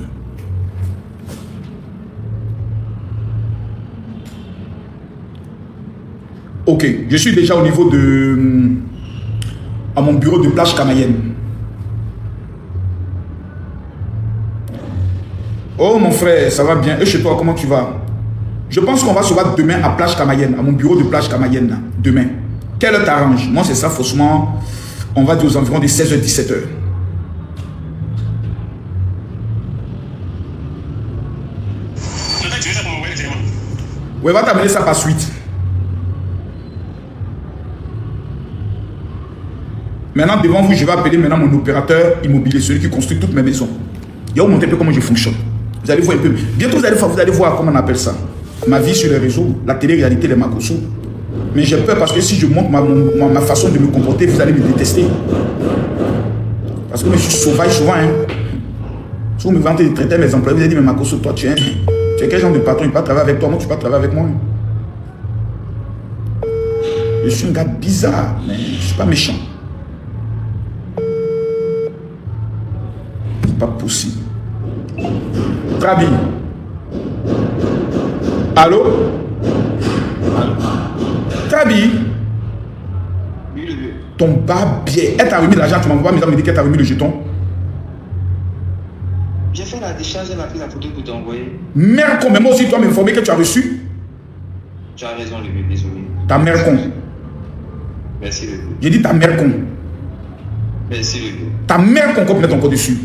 Ok, je suis déjà au niveau de... à mon bureau de plage Kamayenne. Oh mon frère, ça va bien. Et chez toi, comment tu vas? Je pense qu'on va se voir demain à plage Kamayenne, à mon bureau de plage Kamayenne, là, demain. Quelle heure t'arrange? Moi, c'est ça, faussement, on va dire aux environs de 16h-17h. Oui, va t'amener ça par suite. Maintenant, devant vous, je vais appeler maintenant mon opérateur immobilier, celui qui construit toutes mes maisons. Il va vous montrer un peu comment je fonctionne. Vous allez voir un peu. Bientôt, vous allez voir comment on appelle ça. Ma vie sur les réseaux, la télé-réalité, les Makosso. Mais j'ai peur parce que si je montre ma façon de me comporter, vous allez me détester. Parce que moi, je suis sauvage souvent. Hein. Si vous me vantez de traiter mes employés, vous allez dire, mais Makosso, toi, tu es quel genre de patron? Il ne peut pas travailler avec toi, moi, tu ne peux pas travailler avec moi. Je suis un gars bizarre, mais je ne suis pas méchant. Pas possible. Trabi. Allô? Trabi. Ton barbier. Elle t'a remis l'argent, tu m'envoies, mais elle me dit qu'elle t'a remis le jeton. J'ai fait la décharge, elle m'a pris la photo pour t'envoyer. Merde con, mais moi aussi, tu dois m'informer que tu as reçu. Tu as raison, le bébé, désolé. Ta mère con. Merci, le bébé. J'ai dit ta mère con. Merci, le bébé. Ta mère con, qu'on peut mettre encore dessus.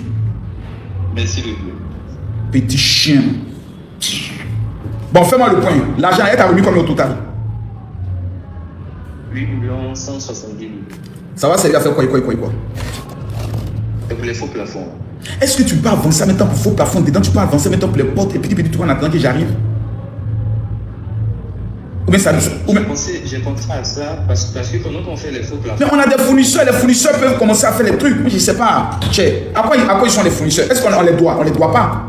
Merci, le bébé. Petit chien. Bon, fais-moi le point. L'argent, elle t'a remis combien au total? 8 170 000. Ça va servir à faire quoi? C'est pour les faux plafonds. Est-ce que tu peux avancer maintenant pour faux plafond dedans? Tu peux avancer maintenant pour les portes et petit tu vas en attendant que j'arrive? Ou bien ça... J'ai pensé à ça parce que pendant qu'on fait les faux plafonds... Mais on a des fournisseurs, les fournisseurs peuvent commencer à faire les trucs. Moi, je ne sais pas. À quoi ils sont les fournisseurs? Est-ce qu'on les doit? On ne les doit pas?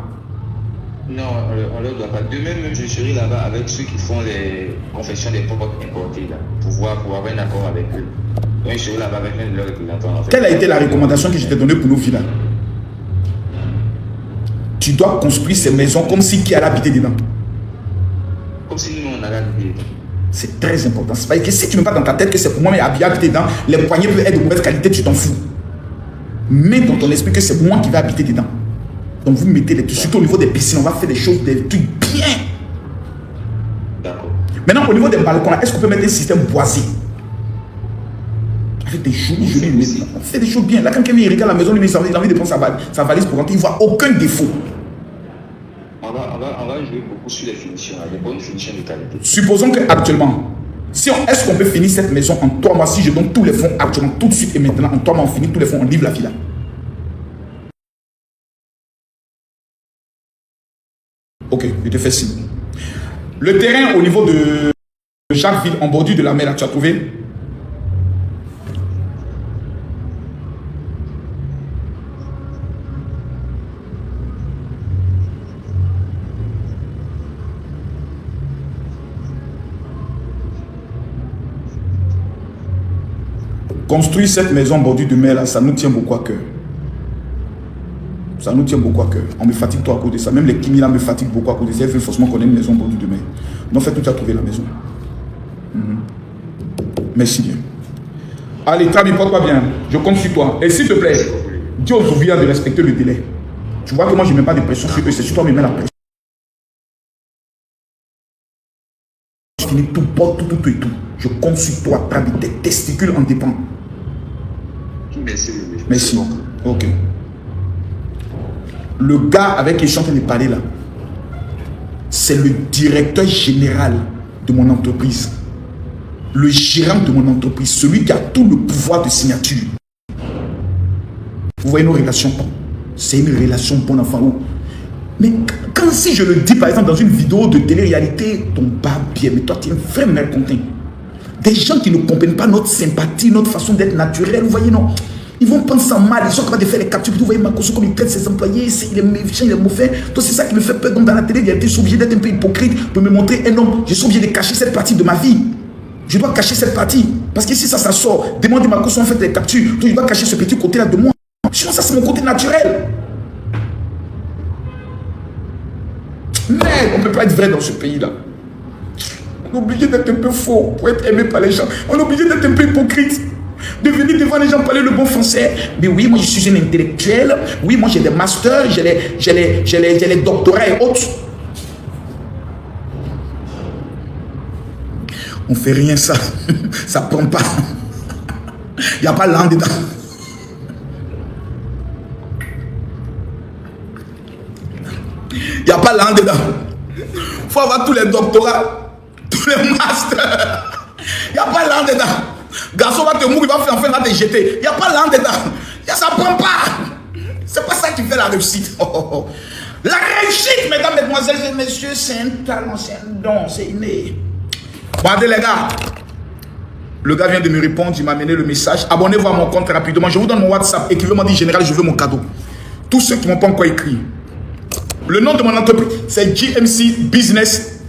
Non, on ne leur doit pas. Demain, même, je serai là-bas avec ceux qui font les confections des portes importées, là, pour avoir un accord avec eux. Donc, je serai là-bas avec un de leurs représentants. En fait. Quelle a été la recommandation que je t'ai donnée pour nos villas? Tu dois construire ces maisons comme si qui allait habiter dedans. Comme si nous, on allait habiter dedans. C'est très important. C'est pas que si tu ne mets pas dans ta tête que c'est pour moi, mais habiter dedans, les poignées peuvent être de mauvaise qualité, tu t'en fous. Mets dans ton esprit que c'est moi qui vais habiter dedans. Donc vous mettez les trucs, surtout au niveau des piscines, on va faire des choses, des trucs bien. D'accord. Maintenant, au niveau des balcons, est-ce qu'on peut mettre un système boisé? Avec des jolis, on fait des choses bien. Là, quand quelqu'un regarde la maison, il a envie de prendre sa valise pour rentrer, il ne voit aucun défaut. On va jouer beaucoup sur les finitions, des bonnes finitions de qualité. Supposons qu'actuellement, est-ce qu'on peut finir cette maison en 3 mois? Si je donne tous les fonds actuellement, tout de suite et maintenant, en 3 mois, on finit tous les fonds, on livre la villa. Ok, je te fais signe. Le terrain au niveau de Jacquesville, en bordure de la mer, là, tu as trouvé? Construire cette maison en bordure de mer, là, ça nous tient beaucoup à cœur. Ça nous tient beaucoup à cœur. On me fatigue trop à cause de ça. Même les Kimi là me fatiguent beaucoup à cause de ça. Il faut forcément qu'on ait une maison en bordure de mer. Donc faites tout à trouver la maison. Merci bien. Allez, Trabi, porte-toi bien. Je compte sur toi. Et s'il te plaît, dis aux ouvriers de respecter le délai. Tu vois que moi je ne mets pas de pression sur eux. C'est sur toi qui me mets la pression. Je finis tout, porte tout et tout. Je compte sur toi, Trabi. Tes testicules en dépendent. Merci. Merci. Ok. Le gars avec qui je suis en train de parler là, c'est le directeur général de mon entreprise. Le gérant de mon entreprise, celui qui a tout le pouvoir de signature. Vous voyez nos relations? C'est une relation bon enfant. Mais quand si je le dis par exemple dans une vidéo de télé-réalité, ton bas bien, mais toi tu es un vrai mécontent. Des gens qui ne comprennent pas notre sympathie, notre façon d'être naturelle, vous voyez non? Ils vont penser en mal, ils sont capables de faire les captures. Vous voyez Makosso comme il traite ses employés, il est méchant, il est mauvais. Donc c'est ça qui me fait peur. Donc dans la télé-réalité, je suis obligé d'être un peu hypocrite pour me montrer un homme. Je suis obligé de cacher cette partie de ma vie. Je dois cacher cette partie. Parce que si ça sort, demandez Makosso en fait les captures. Donc je dois cacher ce petit côté-là de moi. Sinon ça c'est mon côté naturel. Mais on ne peut pas être vrai dans ce pays-là. On est obligé d'être un peu faux pour être aimé par les gens. On est obligé d'être un peu hypocrite. De venir devant les gens parler le bon français. Mais oui, moi je suis un intellectuel. Oui, moi j'ai des masters, j'ai les doctorats et autres. On fait rien ça. Ça prend pas. Il n'y a pas l'an dedans. Il n'y a pas l'an dedans. Il faut avoir tous les doctorats, tous les masters. Il n'y a pas l'an dedans. Garçon va te mourir, il va faire, enfin, il va te jeter. Il n'y a pas l'an dedans. Ça ne prend pas. C'est pas ça qui fait la réussite. La réussite, mesdames, mesdemoiselles et messieurs, c'est un talent, c'est un don, c'est inné. Bon, allez les gars. Le gars vient de me répondre, il m'a amené le message. Abonnez-vous à mon compte rapidement. Je vous donne mon WhatsApp. Écrivez-moi, dit général, je veux mon cadeau. Tous ceux qui ne m'ont pas encore écrit. Le nom de mon entreprise, c'est GMC Business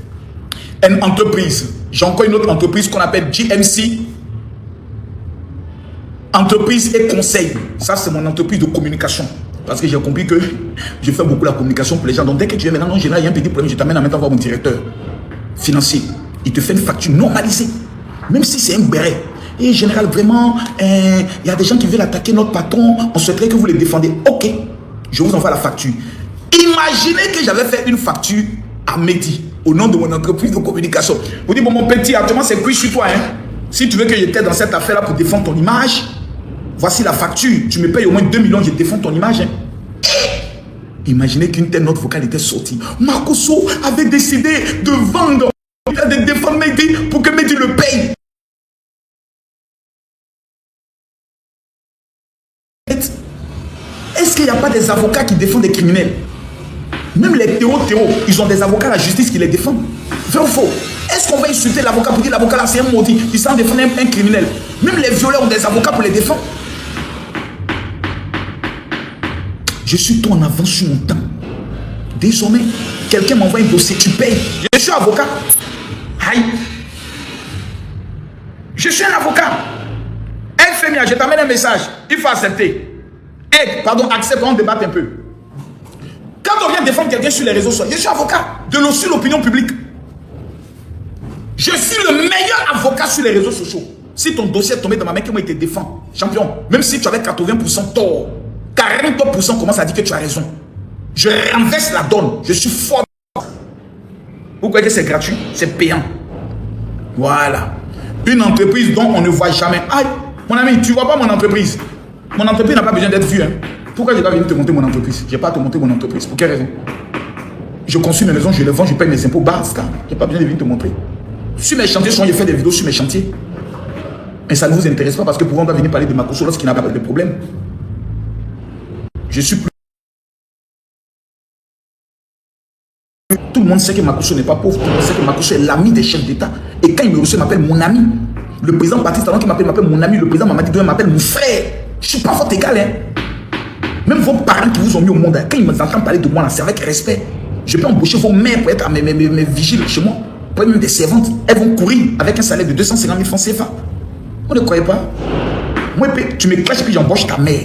and Entreprise. J'ai encore une autre entreprise qu'on appelle GMC Entreprise et Conseil. Ça, c'est mon entreprise de communication. Parce que j'ai compris que je fais beaucoup la communication pour les gens. Donc, dès que tu viens maintenant, non, il y a un petit problème, je t'amène à maintenant voir mon directeur financier. Il te fait une facture normalisée. Même si c'est un béret. Et général, vraiment, il y a des gens qui veulent attaquer notre patron. On souhaiterait que vous les défendez. Ok, je vous envoie la facture. Imaginez que j'avais fait une facture à Mehdi au nom de mon entreprise de communication. Vous dites, bon, mon petit, actuellement, c'est cuit sur toi. Hein? Si tu veux que j'étais dans cette affaire-là pour défendre ton image, voici la facture. Tu me payes au moins 2 millions, je défends ton image. Hein? Imaginez qu'une telle note vocale était sortie. Makosso avait décidé de vendre, de défendre Mehdi pour que Mehdi le paye. Est-ce qu'il n'y a pas des avocats qui défendent des criminels? Même les théros, ils ont des avocats à la justice qui les défendent. Vrai ou faux? Est-ce qu'on va insulter l'avocat pour dire l'avocat là c'est un maudit, il s'en défend un criminel? Même les violeurs ont des avocats pour les défendre. Je suis trop en avance sur mon temps. Désormais, quelqu'un m'envoie un dossier, tu payes. Je suis avocat. Aïe. Je suis un avocat. Femia, je t'amène un message. Il faut accepter. Pardon, accepte, on débatte un peu. Quand on vient défendre quelqu'un sur les réseaux sociaux, je suis avocat de l'opinion publique. Je suis le meilleur avocat sur les réseaux sociaux. Si ton dossier est tombé dans ma main, qui moi te défend, champion, même si tu avais 80% tort, 40% commence à dire que tu as raison. Je renverse la donne. Je suis fort. Vous croyez que c'est gratuit? C'est payant. Voilà. Une entreprise dont on ne voit jamais. Aïe, mon ami, tu ne vois pas mon entreprise. Mon entreprise n'a pas besoin d'être vue. Hein. Pourquoi je dois venir te montrer mon entreprise? Je n'ai pas à te montrer mon entreprise. Pour quelle raison? Je construis mes maisons, je les vends, je paye mes impôts. Basta. Je n'ai pas besoin de venir te montrer. Sur mes chantiers, souvent je fais des vidéos sur mes chantiers. Mais ça ne vous intéresse pas parce que pourquoi on doit venir parler de Makosso lorsqu'il n'a pas de problème? Je suis plus. Tout le monde sait que Makosso n'est pas pauvre. Tout le monde sait que Makosso est l'ami des chefs d'État. Et quand il me reçoit, il m'appelle mon ami. Le président Baptiste Talon qui m'appelle mon ami. Le président Mamadi Doué m'appelle mon frère. Je ne suis pas votre égal. Hein. Même vos parents qui vous ont mis au monde, quand ils m'entendent parler de moi, c'est avec respect. Je peux embaucher vos mères pour être mes vigiles chez moi. Pour être même des servantes. Elles vont courir avec un salaire de 250 000 francs CFA. Vous ne croyez pas? Moi, tu me clashes puis j'embauche ta mère.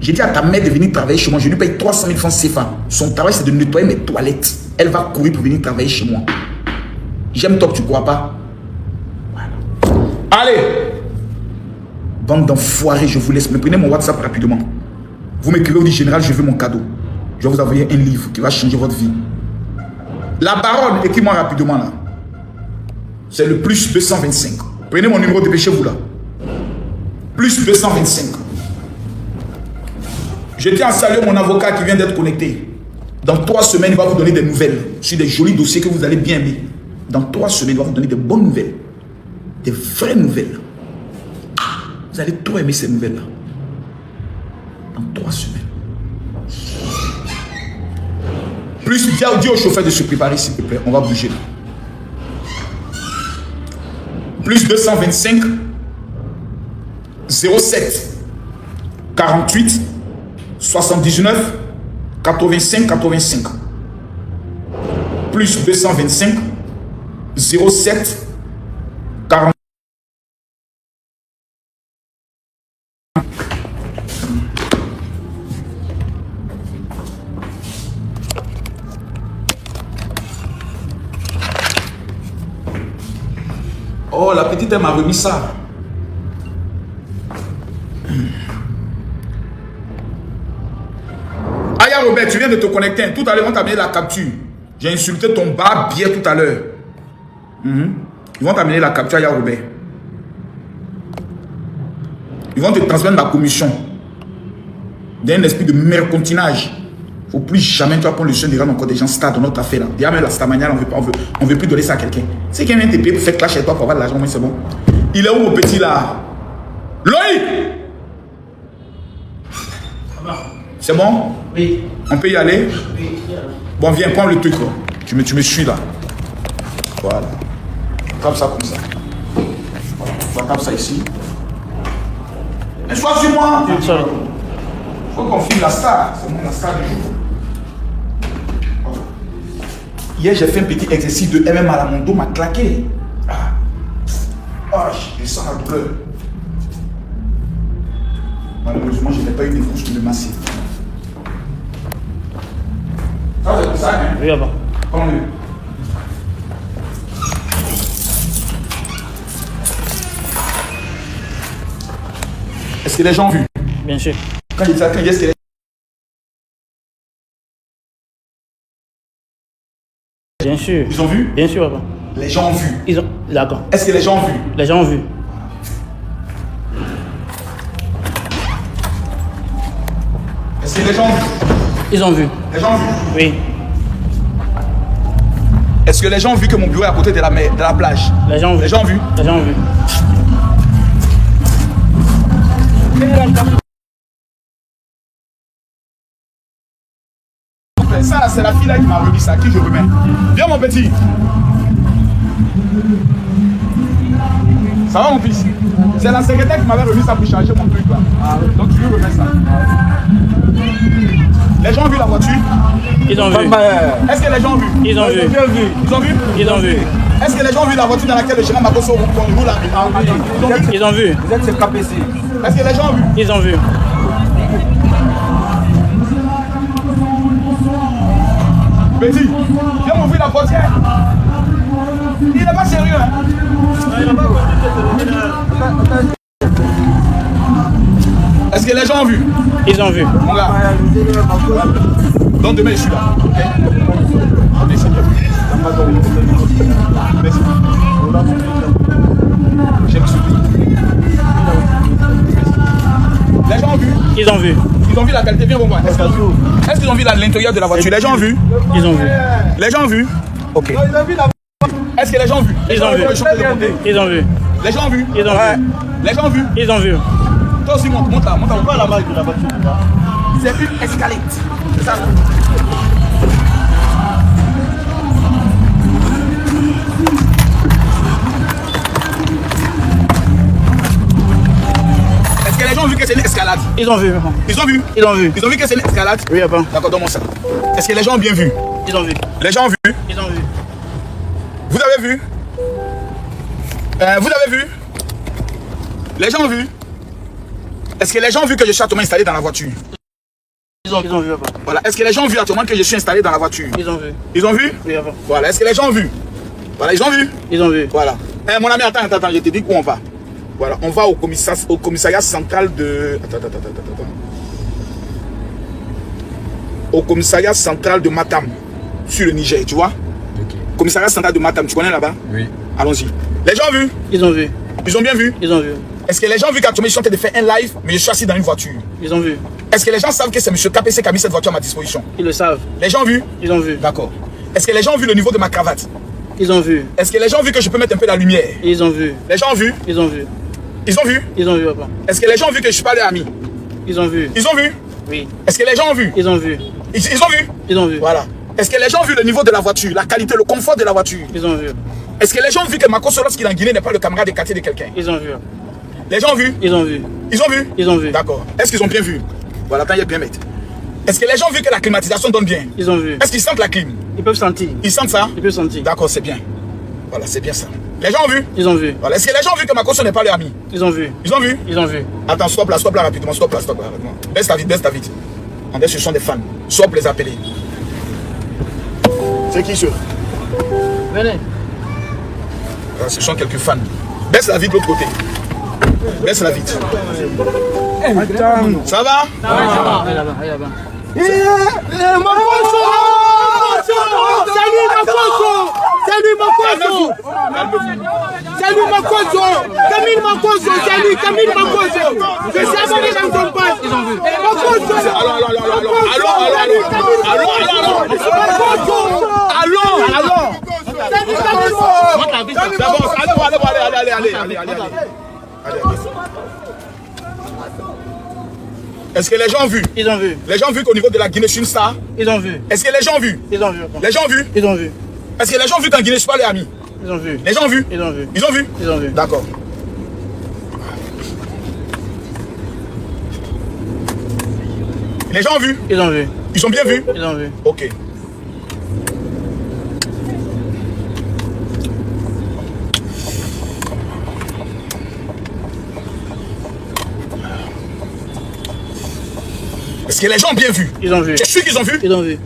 J'ai dit à ta mère de venir travailler chez moi. Je lui paye 300 000 francs CFA. Son travail, c'est de nettoyer mes toilettes. Elle va courir pour venir travailler chez moi. J'aime toi que tu ne crois pas. Voilà. Allez! Bande d'enfoirés, je vous laisse. Me prenez mon WhatsApp rapidement. Vous m'écrivez au dit général, je veux mon cadeau. Je vais vous envoyer un livre qui va changer votre vie. La baronne, écris-moi rapidement là. C'est le plus 225. Prenez mon numéro, dépêchez-vous là. Plus 225. Je tiens à saluer mon avocat qui vient d'être connecté. Dans 3 semaines, il va vous donner des nouvelles sur des jolis dossiers que vous allez bien aimer. Dans 3 semaines, il va vous donner des bonnes nouvelles. Des vraies nouvelles. Vous allez trop aimer ces nouvelles-là. Dans 3 semaines. Plus, dis au chauffeur de se préparer, s'il te plaît. On va bouger là. Plus 225 07 48 79 85 85. Plus 225 07 40. Oh, la petite, elle m'a remis ça. Aya Robert, tu viens de te connecter. Tout à l'heure, on t'a amené la capture. J'ai insulté ton barbier tout à l'heure. Ils vont t'amener la capture, Aya Robert. Ils vont te transmettre ma commission. D'un esprit de mercantinage. Il ne faut plus jamais tu vas prendre le soin de rendre encore des gens stars dans notre affaire là. Déjà même la stamania, on ne veut plus donner ça à quelqu'un. C'est quelqu'un vient te payer pour faire clash chez toi pour avoir de l'argent, mais c'est bon. Il est où mon petit là? Loïc! C'est bon? Oui. On peut y aller? Oui. Bon, viens, prends le truc. Là. Tu me suis là. Voilà. Comme ça, comme ça. Voilà. Comme ça ici. Et sois sur moi. Il faut qu'on filme la star. C'est moi la star du jour. Hier, j'ai fait un petit exercice de MMA à mon dos, m'a claqué. Je sens la douleur. Malheureusement, je n'ai pas eu de couche pour me masser. Ça, c'est comme ça, hein? Oui, avant. Prends-le. Est-ce que les gens ont vu? Bien sûr. Quand il dit ça, quand est-ce que les... Bien sûr. Ils ont vu? Bien sûr, avant. Les gens ont vu. Ils ont... D'accord. Est-ce que les gens ont vu? Les gens ont vu. Est-ce que les gens ont vu? Ils ont vu. Les gens ont vu? Oui. Est-ce que les gens ont vu que mon bureau est à côté de la mer, de la plage? Les gens ont vu. Les gens ont vu? Les gens ont vu. Ça là, c'est la fille là qui m'a remis ça, qui je remets. Viens mon petit. Ça va mon fils? C'est la secrétaire qui m'avait remis ça pour charger mon truc là. Donc tu lui remets ça. Les gens ont vu la voiture? Ils ont vu. Est-ce que les gens ont vu? Ils ont vu. Ils ont vu? Ils ont vu. Est-ce que les gens ont vu la voiture dans laquelle le gérant Makoso roule là? Ils ont vu. Vous êtes KPC. Est-ce que les gens ont vu? Ils ont vu. Petit, viens m'ouvrir la portière. Il n'est pas sérieux, hein? Est-ce que les gens ont vu? Ils ont vu. Mon gars. Donc demain je suis là. Ok? Merci. Merci. J'aime ce pays. Les gens ont vu? Ils ont vu. Ils ont vu la qualité, viens voir. Est-ce qu'ils ont vu l'intérieur de la voiture? Les gens ont vu? Ils ont vu. Les gens ont vu? Ok. Est-ce que les gens ont vu? Ils ont vu. Ils ont vu. Les gens ont vu? Ils ont vu. Les gens ont vu? Ils ont vu. Toi aussi, monte là. Monte pas la marque de la voiture. C'est une escalade. C'est ça. Est-ce que les gens ont vu que c'est une escalade? Ils ont vu. Ils ont vu? Ils ont vu. Ils ont vu que c'est une escalade? Oui, avant. D'accord, donne-moi ça. Est-ce que les gens ont bien vu? Ils ont vu. Les gens ont vu? Ils ont vu. Vous avez vu? Vous avez vu? Les gens ont vu? Est-ce que les gens ont vu que je suis actuellement installé dans la voiture? Ils ont vu, papa. Voilà. Est-ce que les gens ont vu actuellement que je suis installé dans la voiture? Ils ont vu. Ils ont vu? Oui, papa. Voilà. Est-ce que les gens ont vu? Voilà, ils ont vu? Ils ont vu. Voilà. Mon ami, attends, je te dis où on va. Voilà, on va au commissariat central de... Attends. Au commissariat central de Matam, sur le Niger, tu vois? Ok. Commissariat central de Matam, tu connais là-bas? Oui. Allons-y. Les gens ont vu? Ils ont vu. Ils ont bien vu? Ils ont vu. Est-ce que les gens ont vu qu'actuellement ils sont en train de faire un live, mais je suis assis dans une voiture? Ils ont vu. Est-ce que les gens savent que c'est M. KPC qui a mis cette voiture à ma disposition? Ils le savent. Les gens ont vu? Ils ont vu. D'accord. Est-ce que les gens ont vu le niveau de ma cravate? Ils ont vu. Est-ce que les gens ont vu que je peux mettre un peu la lumière? Ils ont vu. Les gens ont vu? Ils ont vu. Ils ont vu? Ils ont vu, papa. Est-ce que les gens ont vu que je suis pas leur ami? Ils ont vu. Ils ont vu? Oui. Est-ce que les gens ont vu? Ils ont vu. Ils ont vu? Ils ont vu. Voilà. Est-ce que les gens ont vu le niveau de la voiture, la qualité, le confort de la voiture? Ils ont vu. Est-ce que les gens ont vu que Makosso, lorsqu'il est en Guinée, n'est pas le camarade de quartier de quelqu'un? Ils ont vu. Les gens ont vu? Ils ont vu. Ils ont vu? Ils ont vu. D'accord. Est-ce qu'ils ont bien vu? Voilà, attends, il y a bien mettre. Est-ce que les gens ont vu que la climatisation donne bien? Ils ont vu. Est-ce qu'ils sentent la clim? Ils peuvent sentir. Ils sentent ça? Ils peuvent sentir. D'accord, c'est bien. Voilà, c'est bien ça. Les gens ont vu? Ils ont vu. Voilà. Est-ce que les gens ont vu que Makosso n'est pas leur ami? Ils ont vu. Ils ont vu? Ils ont vu. Attends, stop là rapidement, stop là rapidement. Baisse ta vite. En ce sont des fans. Stop les appeler. C'est qui sûr? Venez. Voilà, ce sont quelques fans. Baisse la vite de l'autre côté. Baisse la vite. Ça va? Allez là-bas. Allez là-bas. Salut Makosso. Camille Makosso. Je sais abonné dans ton passe. Ils ont vu. Allez. Est-ce que les gens ont vu? Ils ont vu. Les gens ont vu qu'au niveau de la Guinée, je suis une star? Ils ont vu. Est-ce que les gens ont vu? Ils ont vu. Les gens ont vu? Ils ont vu. Est-ce que les gens ont vu qu'en Guinée, je suis pas les amis? Ils ont vu. Les gens ont vu? Ils ont vu. Ils ont vu? Ils ont vu. D'accord. Les gens ont vu? Ils ont vu. Ils ont bien vu? Ils ont vu. Ok. Est-ce que les gens ont bien vu? Ils ont vu. Tu es sûr qu'ils ont vu? Ils ont vu.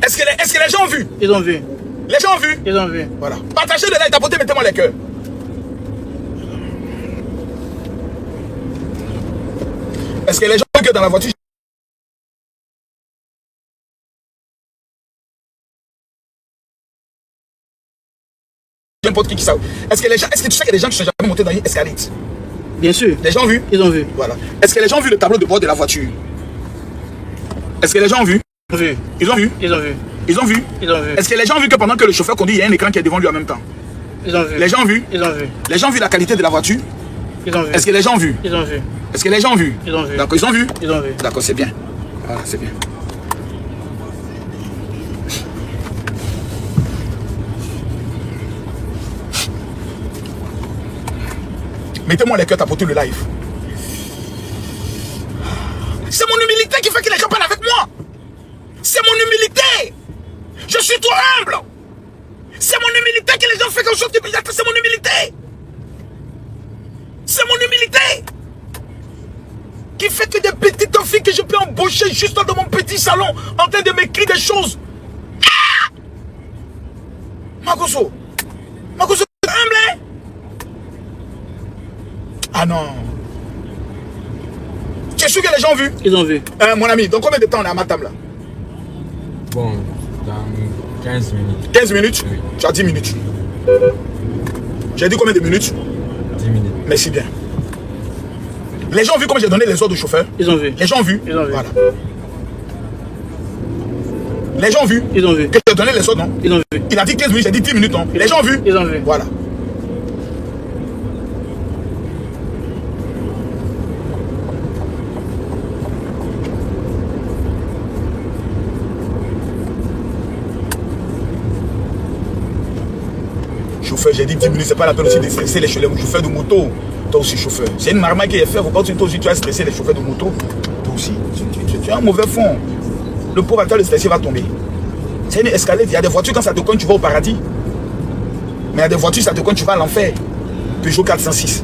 Est-ce que les gens ont vu? Ils ont vu. Les gens ont vu? Ils ont vu. Voilà. Partagez le like, tapotez, mettez-moi les cœurs. Est-ce que les gens ont vu que dans la voiture, n'importe qui savent. Est-ce que tu sais qu'il y a des gens qui sont jamais montés dans une escalade? Bien sûr. Les gens ont vu? Ils ont vu. Voilà. Est-ce que les gens ont vu le tableau de bord de la voiture? Est-ce que les gens ont vu? Ils ont vu. Ils ont vu? Ils ont vu. Ils ont vu? Ils ont vu. Est-ce que les gens ont vu que pendant que le chauffeur conduit, il y a un écran qui est devant lui en même temps? Ils ont vu. Les gens ont vu? Ils ont vu. Les gens ont vu la qualité de la voiture? Ils ont vu. Est-ce que les gens ont vu? Ils ont vu. Est-ce que les gens ont vu? Ils ont vu. D'accord, ils ont vu? Ils ont vu. D'accord, c'est bien. Voilà, c'est bien. Mettez-moi les cœurs, tapotez le live. C'est mon humilité qui fait que les gens parlent avec moi. C'est mon humilité. Je suis trop humble. C'est mon humilité que les gens font quelque chose de bizarre. C'est mon humilité. C'est mon humilité qui fait que des petites filles que je peux embaucher juste dans mon petit salon en train de m'écrire des choses. Ah! Makosso, tu es humble, hein? Ah non. Tu es sûr que les gens ont vu? Ils ont vu. Mon ami, dans combien de temps on est à Matam là? Bon, dans 15 minutes. 15 minutes? Oui. Tu as 10 minutes. J'ai dit combien de minutes? 10 minutes. Merci bien. Les gens ont vu comment j'ai donné les ordres au chauffeur? Ils ont vu. Les gens ont vu? Ils ont vu. Voilà. Les gens ont vu? Ils ont vu. Que j'ai donné les ordres, non? Ils ont vu. Il a dit 15 minutes, j'ai dit 10 minutes, non? Les gens ont vu? Ils ont vu. Voilà. Chauffeur, j'ai dit 10 minutes, c'est pas la peine aussi de stresser les chauffeurs de moto. Toi aussi, chauffeur. C'est une marmaille qui est faite. Faut pas que toi aussi tu as stressé les chauffeurs de moto. Toi aussi. Tu as un mauvais fond. Le pauvre à toi, le stressé va tomber. C'est une escalade. Il y a des voitures, quand ça te cogne, tu vas au paradis. Mais il y a des voitures, ça te cogne, tu vas à l'enfer. Peugeot 406.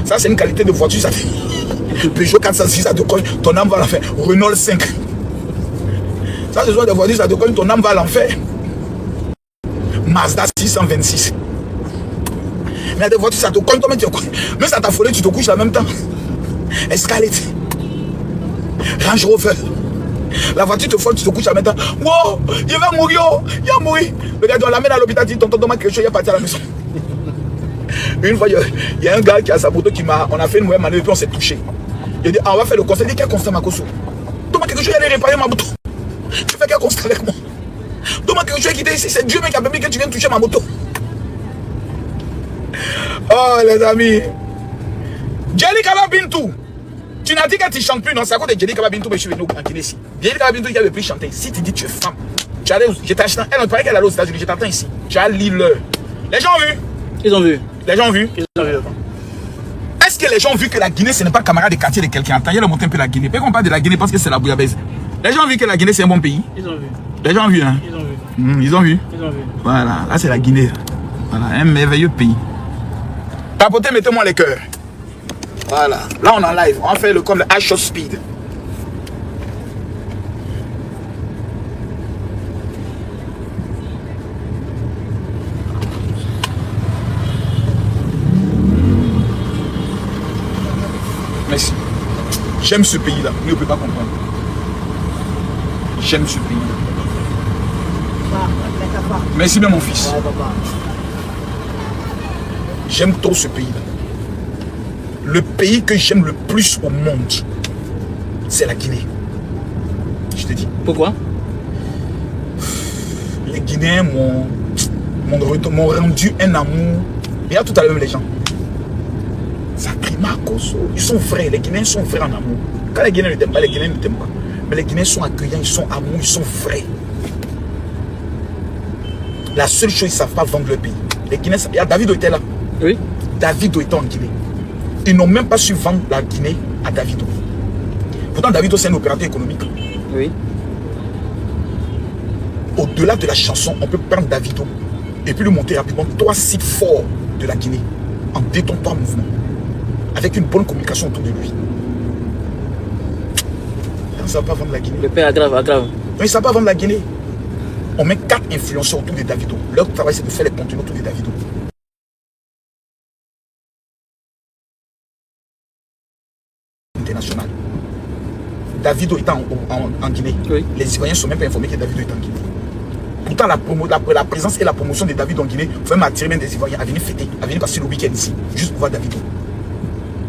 Ça, c'est une qualité de voiture. Ça Peugeot 406, ça te cogne, ton âme va l'enfer. Renault 5. Ça, ce sont des voitures, ça te cogne, ton âme va l'enfer. Mazda 626. Mais des voitures, ça te cogne, toi-même tu te cogne. Mais ça t'a affolé, tu te couches en même temps. Escalade. Range Rover. La voiture te folle, tu te couches en même temps. Wow, il va mourir, il va mourir. Le gars doit l'amener à l'hôpital, dit tonton, donne-moi quelque chose, il est parti à la maison. Une fois, il y a un gars qui a sa moto qui m'a. On a fait une mauvaise manœuvre et puis on s'est touché. Il a dit, ah, on va faire le constat. Il dit, quel constat, Makoso? Donne-moi quelque chose, il allait réparer ma moto. Tu fais quel constat avec moi? Donne-moi quelque chose qui était ici. C'est Dieu qui a permis que tu viennes toucher ma moto. Oh, les amis. Jelly Kababintou. Tu n'as dit que tu ne chantes plus, non? C'est à cause de Jelly Kababintou que je suis venu en Guinée ici. Jelly Kababintou qui a le plus chanté. Si tu dis tu es femme, tu allais. Je t'ai acheté. Elle, on paraît qu'elle allait aux États-Unis. Je t'attends ici. Tu as l'île. Les gens ont vu? Ils ont vu. Les gens ont vu? Ils ont vu. Est-ce que les gens ont vu que la Guinée, ce n'est pas le camarade de quartier de quelqu'un? Attends, il y a le monter un peu la Guinée. Pourquoi on parle de la Guinée? Parce que c'est la bouillabaisse. Les gens ont vu que la Guinée, c'est un bon pays. Ils ont vu. Les gens ont vu, hein? Ils ont vu. Ils ont vu? Ils ont vu. Voilà, là c'est la Guinée. Voilà, un merveilleux pays. Tapotez, mettez-moi les cœurs. Voilà, là on est en live. On va faire comme le high shot speed. Merci. J'aime ce pays-là. Vous ne pouvez pas comprendre. J'aime ce pays-là. Merci bien mon fils. J'aime trop ce pays-là. Le pays que j'aime le plus au monde, c'est la Guinée. Je te dis. Pourquoi? Les Guinéens m'ont rendu un amour. Regarde tout à l'heure les gens. Ça crie Makoso. Ils sont vrais. Les Guinéens sont vrais en amour. Quand les Guinéens ne t'aiment pas, les Guinéens ne t'aiment pas. Mais les Guinéens sont accueillants, ils sont amour, ils sont vrais. La seule chose, ils ne savent pas vendre leur pays. Les Guinéens, il y a Davido était là. Oui. Davido était en Guinée. Ils n'ont même pas su vendre la Guinée à Davido. Pourtant, Davido, c'est un opérateur économique. Oui. Au-delà de la chanson, on peut prendre Davido et puis lui monter rapidement 3 sites forts de la Guinée en 2-3 mouvements. Avec une bonne communication autour de lui. Ils ne savent pas vendre la Guinée. Le père aggrave, aggrave. Non, ils ne savent pas vendre la Guinée. On met 4 influenceurs autour de Davido. Leur travail, c'est de faire les contenus autour de Davido. International. Davido est en Guinée. Oui. Les citoyens ne sont même pas informés que Davido est en Guinée. Pourtant, la présence et la promotion de Davido en Guinée faut même attirer même des Ivoiriens à venir fêter, à venir passer le week-end ici, juste pour voir Davido.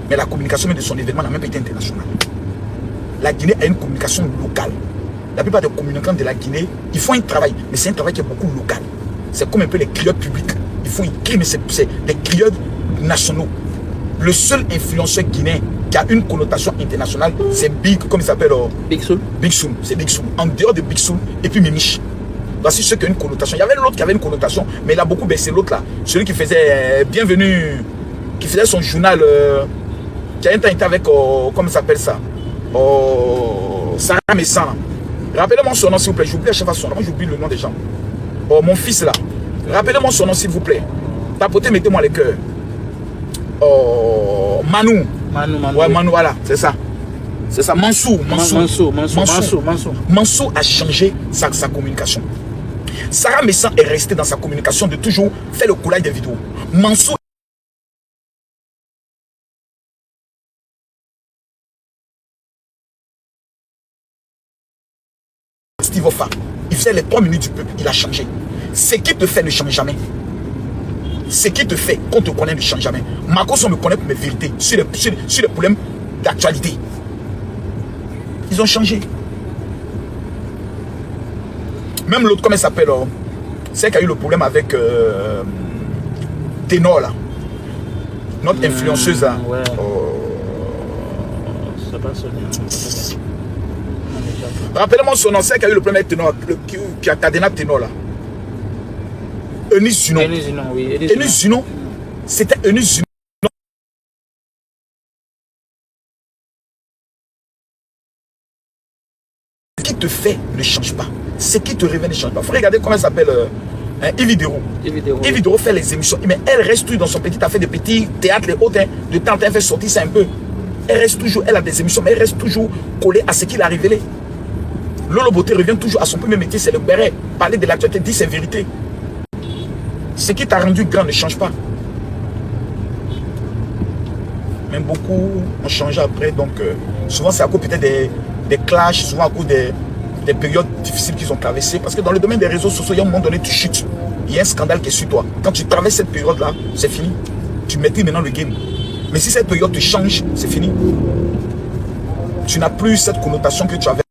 Mais la communication même de son événement n'a même pas été internationale. La Guinée a une communication locale. La plupart des communicants de la Guinée, ils font un travail, mais c'est un travail qui est beaucoup local. C'est comme un peu les crieurs publics. Il faut écrire, mais c'est des crieurs nationaux. Le seul influenceur guinéen qui a une connotation internationale, c'est Big, comme il s'appelle Big Soul. Big Soul, c'est Big Soul. En dehors de Big Soul, et puis Mimiche. Voici ceux qui ont une connotation. Il y avait l'autre qui avait une connotation, mais il a beaucoup baissé l'autre là. Celui qui faisait Bienvenue, qui faisait son journal, qui a un temps été avec, comment ça s'appelle ça, Sarah Messan. Rappelez-moi son nom s'il vous plaît, j'oublie à chaque fois son nom, moi j'oublie le nom des gens. Mon fils là, rappelez-moi son nom s'il vous plaît. Tapotez, mettez-moi les cœurs. Manu. Ouais, Manu, voilà, c'est ça. C'est ça, Mansour a changé sa communication. Sarah Messan est restée dans sa communication de toujours faire le collage des vidéos. Mansour Steve Offa, il faisait les 3 minutes du peuple, il a changé. Ce qui te fait ne change jamais. Ce qui te fait qu'on te connaît ne change jamais. Makoso me connaît pour mes vérités sur les problèmes d'actualité. Ils ont changé. Même l'autre, comment elle s'appelle, c'est qui a eu le problème avec Ténor là. Notre influenceuse là. Ouais. C'est pas Sonia. Rappelez-moi son nom, c'est qui a eu le problème avec Ténor, qui a cadené Ténor là. Eunice Zunon. Eunice Zunon, oui. Eunice Zunon, c'était Eunice Zunon. Ce qui te fait ne change pas. Ce qui te révèle ne change pas. Il faut regarder comment elle s'appelle Evidero. Evidero fait les émissions. Mais elle reste dans son petit affaire de petit théâtre, les autres, de temps en temps, elle fait sortir ça un peu. Elle reste toujours, elle a des émissions, mais elle reste toujours collée à ce qu'il a révélé. Lolo Beauté revient toujours à son premier métier, c'est le béret. Parler de l'actualité, dire ses vérités. Ce qui t'a rendu grand ne change pas. Mais beaucoup ont changé après, donc souvent c'est à cause peut-être des clashs, souvent à cause des périodes difficiles qu'ils ont traversées. Parce que dans le domaine des réseaux sociaux, il y a un moment donné, tu chutes. Il y a un scandale qui est sur toi. Quand tu traverses cette période-là, c'est fini. Tu maîtrises maintenant le game. Mais si cette période te change, c'est fini. Tu n'as plus cette connotation que tu avais.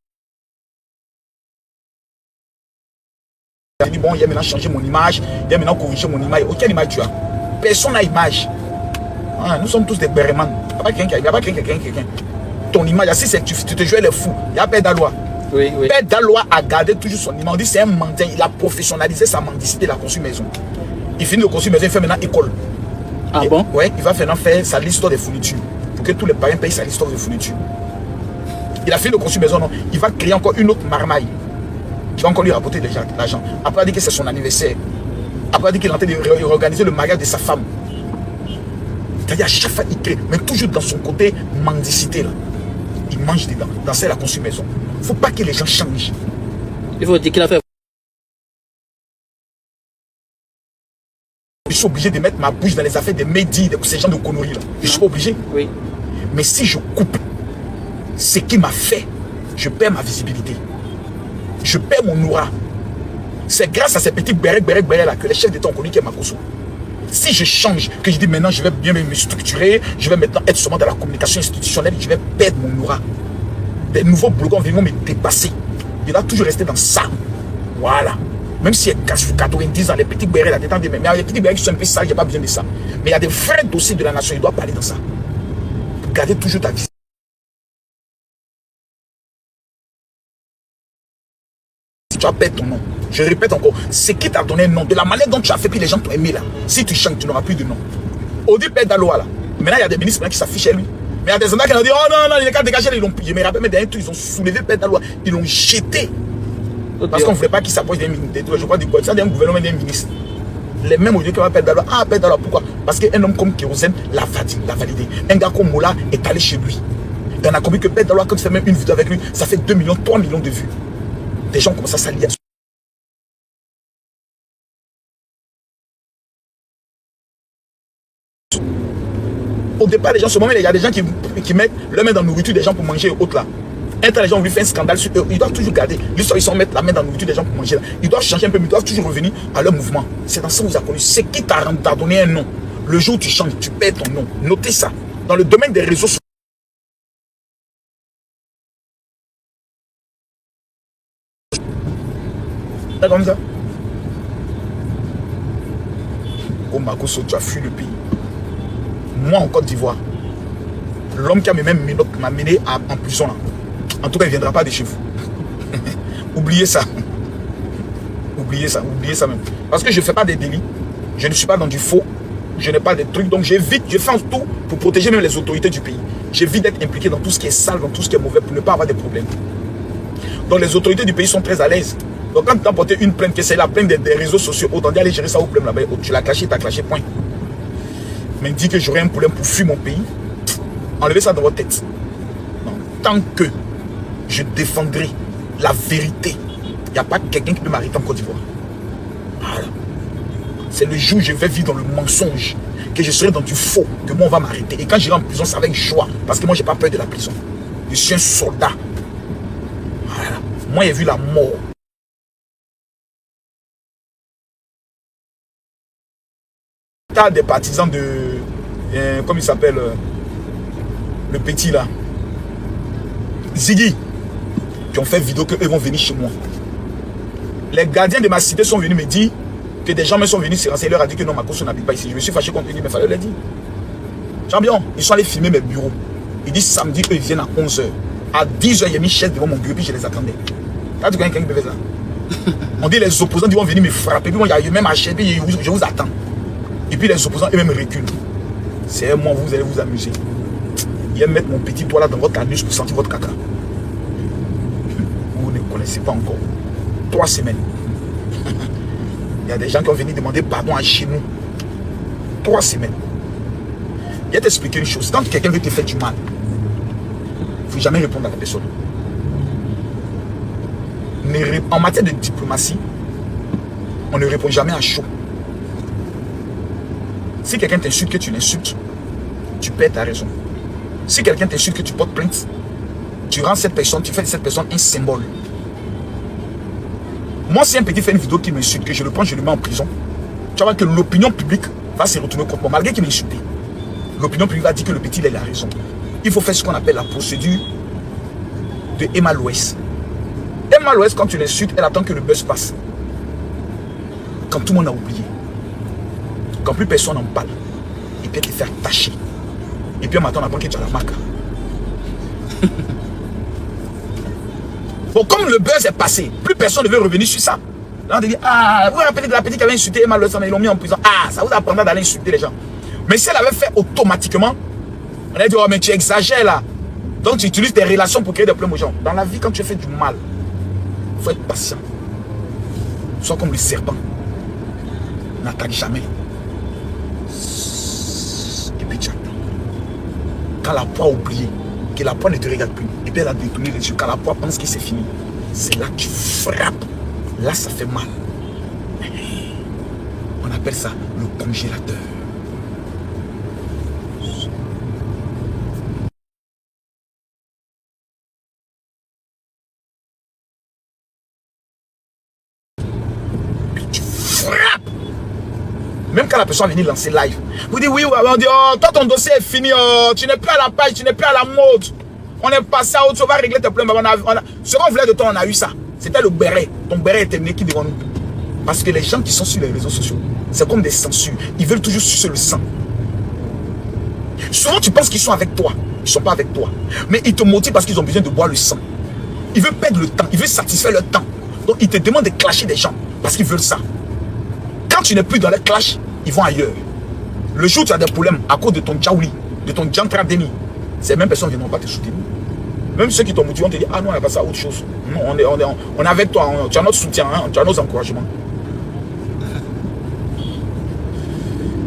Tu dis, bon, il y a maintenant changé mon image, il y a maintenant corrigé mon image. Quelle image tu as? Personne n'a image. Ah, nous sommes tous des bérémans. Il n'y a pas quelqu'un. Ton image, si tu te jouais les fous, il y a Père Dalois. Oui, oui. Père Dalois a gardé toujours son image. On dit c'est un mendiant. Il a professionnalisé sa mendicité, il a conçu maison. Il finit de construire maison, il fait maintenant école. Ah bon? Ouais, il va maintenant faire sa liste des fournitures. Pour que tous les parents payent sa liste de fournitures. Il a fini de construire maison, non? Il va créer encore une autre marmaille. Qui va encore lui rapporter de l'argent. Après, il a dit que c'est son anniversaire. Après, il a dit qu'il est en train de réorganiser le mariage de sa femme. C'est-à-dire, à chaque fois, il crée, mais toujours dans son côté mendicité, là. Il mange dedans. Dans ça, il a construit maison. Il ne faut pas que les gens changent. Il faut dire qu'il a fait. Je suis obligé de mettre ma bouche dans les affaires des médias, de ces gens de conneries, là. Je suis pas obligé. Oui. Mais si je coupe ce qui m'a fait, je perds ma visibilité. Je perds mon aura. C'est grâce à ces petits bérets là que les chefs d'État ont connu qui est Makosso. Si je change, que je dis maintenant je vais bien me structurer, je vais maintenant être seulement dans la communication institutionnelle, je vais perdre mon aura. Des nouveaux blogueurs vont me dépasser. Il va toujours rester dans ça. Voilà. Même si il y a 90 ans, les petits bérets là, mais les petits bérets qui sont un peu sales, il n'y a pas besoin de ça. Mais il y a des vrais dossiers de la nation, il doit parler dans ça. Gardez toujours ta vie. Tu vas perdre ton nom. Je répète encore, ce qui t'a donné un nom, de la manière dont tu as fait, puis les gens t'ont aimé là. Si tu changes, tu n'auras plus de nom. Audi Père Dalois là. Maintenant, il y a des ministres qui s'affichent chez lui. Mais il y a des gens qui ont dit, oh non, il est qu'à dégager, ils l'ont pillé. Mais rappelle, mais derrière tout, ils ont soulevé Père Dalois. Ils l'ont jeté. Parce qu'on ne voulait pas qu'il s'approche des ministres. Je crois du gouvernement, des ministres. Les mêmes Audi qui ont Père Dalois. Ah, Père Dalois, pourquoi? Parce qu'un homme comme Kérosène l'a validé. Un gars comme Mola est allé chez lui. Il en a compris que Père Dalois, quand tu fais même une vidéo avec lui, ça fait 2 millions, 3 millions de vues. Des gens commencent à s'allier. Au départ, les gens, ce moment, il y a des gens qui mettent leur main dans la nourriture des gens pour manger et autres là. Un temps, les gens ont lui fait un scandale sur eux. Ils doivent toujours garder. L'histoire, ils sont mettre la main dans la nourriture des gens pour manger là. Ils doivent changer un peu, mais ils doivent toujours revenir à leur mouvement. C'est dans ça que vous avez connu. C'est qui t'a donné un nom. Le jour où tu changes, tu perds ton nom. Notez ça. Dans le domaine des réseaux sociaux. C'est comme ça. Oh Makosso, tu as fui le pays. Moi en Côte d'Ivoire, l'homme qui a m'a mené en prison là. En tout cas, il ne viendra pas de chez vous. Oubliez ça. Oubliez ça même. Parce que je ne fais pas des délits. Je ne suis pas dans du faux. Je n'ai pas des trucs. Donc j'évite, je fais en tout pour protéger même les autorités du pays. J'évite d'être impliqué dans tout ce qui est sale, dans tout ce qui est mauvais pour ne pas avoir des problèmes. Donc les autorités du pays sont très à l'aise. Donc quand tu as porté une plainte, que c'est la plainte des réseaux sociaux, autant aller gérer ça au problème là-bas. Tu l'as caché, tu as clashé, point. Mais dit que j'aurais un problème pour fuir mon pays, enlevez ça dans votre tête. Non. Tant que je défendrai la vérité, il n'y a pas quelqu'un qui peut m'arrêter en Côte d'Ivoire. Voilà. C'est le jour où je vais vivre dans le mensonge, que je serai dans du faux, que moi on va m'arrêter. Et quand j'irai en prison, c'est avec joie. Parce que moi, je n'ai pas peur de la prison. Je suis un soldat. Voilà. Moi, j'ai vu la mort. T'as des partisans de... comment il s'appelle le petit là. Ziggy. Qui ont fait vidéo qu'eux vont venir chez moi. Les gardiens de ma cité sont venus me dire que des gens me sont venus se renseigner. Leur a dit que non, Makosso n'habite pas ici. Je me suis fâché contre eux, mais il fallait leur dire. Champion, ils sont allés filmer mes bureaux. Ils disent samedi, eux ils viennent à 11h. À 10h, il y a mis chaise devant mon bureau, puis je les attendais. T'as dit quelqu'un qui peut faire ça? On dit les opposants ils vont venir me frapper. Puis moi, il y a même à chaise, puis je vous attends. Et puis les opposants eux-mêmes reculent. C'est moi, vous allez vous amuser. Il va mettre mon petit doigt là dans votre anus pour sentir votre caca. Vous ne connaissez pas encore. 3 semaines. Il y a des gens qui ont venu demander pardon à chez nous. 3 semaines. Il va t'expliquer une chose. Quand quelqu'un veut te faire du mal, faut jamais répondre à la personne. En matière de diplomatie, on ne répond jamais à chaud. Si quelqu'un t'insulte, que tu l'insultes, tu perds ta raison. Si quelqu'un t'insulte, que tu portes plainte, tu rends cette personne, tu fais de cette personne un symbole. Moi, si un petit fait une vidéo qui m'insulte, que je le prends, je le mets en prison, tu vas voir que l'opinion publique va se retourner contre moi, malgré qu'il m'insulte. L'opinion publique va dire que le petit, il a la raison. Il faut faire ce qu'on appelle la procédure de Emma Loès. Emma Loès, quand tu l'insultes, elle attend que le buzz passe. Quand tout le monde a oublié. Quand plus personne n'en parle. Et puis elle te fait attacher. Et puis un matin, on apprend que tu as la marque. Bon, comme le buzz est passé, plus personne ne veut revenir sur ça. Là, on te dit, ah, vous vous rappelez de la petite qui avait insulté Emma Loès, mais ils l'ont mis en prison. Ah, ça vous apprendra d'aller insulter les gens. Mais si elle avait fait automatiquement, on a dit, oh, mais tu exagères là. Donc tu utilises tes relations pour créer des problèmes aux gens. Dans la vie, quand tu fais du mal, il faut être patient. Sois comme le serpent. N'attaque jamais. Et puis tu attends. Quand la proie a oublié, que la proie ne te regarde plus, et puis elle a détourné les yeux, quand la proie pense que c'est fini, c'est là que tu frappes. Là, ça fait mal. On appelle ça le congélateur. Puis tu frappes. Même quand la personne vient lancer live, vous dites oui, on dit oh, toi ton dossier est fini, oh, tu n'es plus à la page, tu n'es plus à la mode. On est passé à autre chose, on va régler tes problèmes. Ce qu'on voulait de toi, on a eu ça. C'était le béret. Ton béret est terminé qui devant nous. Parce que les gens qui sont sur les réseaux sociaux, c'est comme des censures. Ils veulent toujours sucer le sang. Souvent, tu penses qu'ils sont avec toi. Ils ne sont pas avec toi. Mais ils te motivent parce qu'ils ont besoin de boire le sang. Ils veulent perdre le temps. Ils veulent satisfaire leur temps. Donc, ils te demandent de clasher des gens parce qu'ils veulent ça. Quand tu n'es plus dans les clashs, ils vont ailleurs. Le jour où tu as des problèmes à cause de ton Djaouli, de ton Djantra Deni, ces mêmes personnes ne viendront pas te soutenir. Même ceux qui t'ont motivé, on te dit ah non, on a passé à autre chose. Non, on est avec toi, tu as notre soutien, hein, tu as nos encouragements.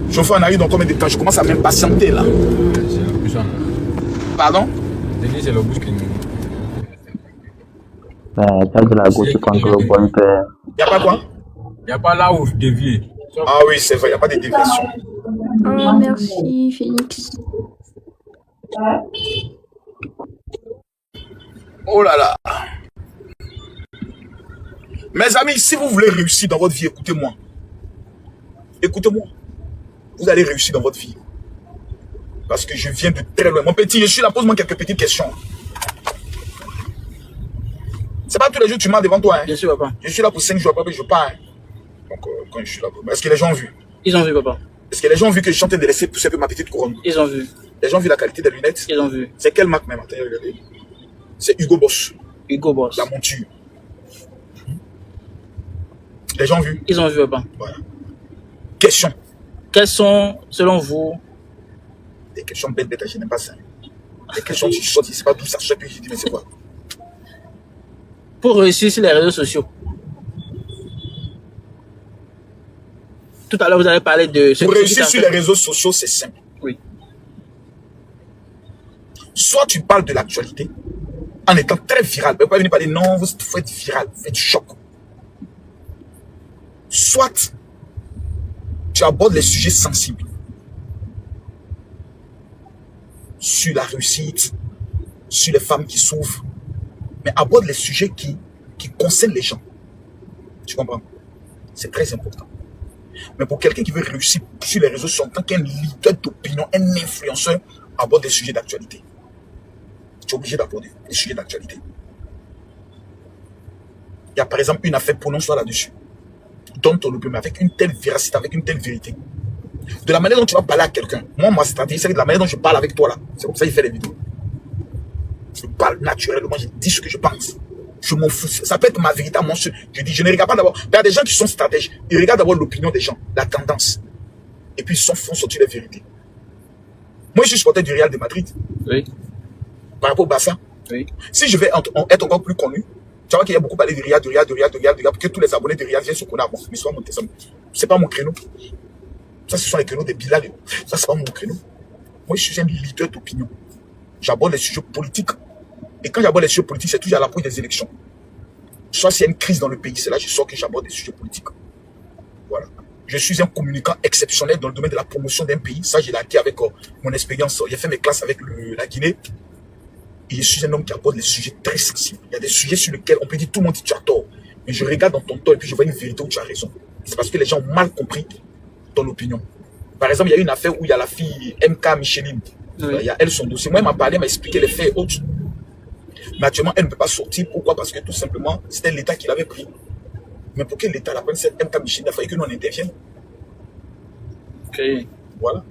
Je fais un arrive dans combien de temps? Je commence à m'impatienter là. C'est la bouche. Pardon? C'est la bouche qui nous. T'as de la gauche contre le bon père. Il n'y a pas quoi? Il n'y a pas là où dévier. Ah oui, c'est vrai, il n'y a pas de déviation. Oh, merci, Félix. Oh là là. Mes amis, si vous voulez réussir dans votre vie, écoutez-moi. Écoutez-moi. Vous allez réussir dans votre vie. Parce que je viens de très loin. Mon petit, je suis là, pose-moi quelques petites questions. C'est pas tous les jours que tu m'as devant toi. Hein. Bien sûr, papa. Je suis là pour 5 jours, après je pars. Hein. Donc, quand je suis là, est-ce que les gens ont vu? Ils ont vu, papa. Est-ce que les gens ont vu que je suis en train de laisser pousser un peu ma petite couronne? Ils ont vu. Les gens ont vu la qualité des lunettes? Ils ont vu. C'est quelle marque même? Attends, regardez. C'est Hugo Boss. Hugo Boss. La monture. Les gens ont vu? Ils ont vu, papa. Voilà. Question. Quelles sont, selon vous, des questions bêtes, je n'aime pas ça. Des questions qui sortent, je ne sais pas d'où ça sort, puis je dis, mais c'est quoi? pour réussir sur les réseaux sociaux? Tout à l'heure, vous avez parlé de... Pour réussir sur les réseaux sociaux, c'est simple. Oui. Soit tu parles de l'actualité en étant très viral. Vous ne pouvez pas venir parler, non, vous faut être viral, vous faites choc. Soit tu abordes les sujets sensibles sur la réussite, sur les femmes qui souffrent, mais aborde les sujets qui concernent les gens. Tu comprends? C'est très important. Mais pour quelqu'un qui veut réussir sur les réseaux sociaux en tant qu'un leader d'opinion, un influenceur, aborde des sujets d'actualité. Tu es obligé d'aborder des sujets d'actualité. Il y a par exemple une affaire, prononce-toi là-dessus. Donne ton opinion avec une telle véracité, avec une telle vérité. De la manière dont tu vas parler à quelqu'un. Moi, ma stratégie, c'est de la manière dont je parle avec toi là. C'est comme ça qu'il fait les vidéos. Je parle naturellement, je dis ce que je pense. Je m'en fous. Ça peut être ma vérité à mon seul. Je dis, je ne regarde pas d'abord. Il y a des gens qui sont stratèges. Ils regardent d'abord l'opinion des gens, la tendance. Et puis ils font sortir les vérités. Moi, je suis supporter du Real de Madrid. Oui. Par rapport au Barça. Oui. Si je vais être encore plus connu, tu vois qu'il y a beaucoup parlé de Real, pour que tous les abonnés de Real viennent se connaître. Bon, mais c'est pas mon créneau. Ça, ce sont les créneaux des Bilal. Ça, c'est pas mon créneau. Moi, je suis un leader d'opinion. J'aborde les sujets politiques. Et quand j'aborde les sujets politiques, c'est toujours à l'approche des élections. Soit s'il y a une crise dans le pays, c'est là que je sors que j'aborde des sujets politiques. Voilà. Je suis un communicant exceptionnel dans le domaine de la promotion d'un pays. Ça, je l'ai acquis avec mon expérience. J'ai fait mes classes avec la Guinée. Et je suis un homme qui aborde les sujets très sensibles. Il y a des sujets sur lesquels on peut dire tout le monde dit tu as tort. Mais je regarde dans ton tort et puis je vois une vérité où tu as raison. C'est parce que les gens ont mal compris ton opinion. Par exemple, il y a une affaire où il y a la fille MK Micheline. Oui. Il y a elle, son dossier. Moi, elle m'a parlé, elle m'a expliqué les faits et autres. Mais actuellement, elle ne peut pas sortir. Pourquoi? Parce que tout simplement, c'était l'État qui l'avait pris. Mais pour que l'État la prenne, cette MK Micheline, il a fallu que nous on intervienne. Ok. Voilà.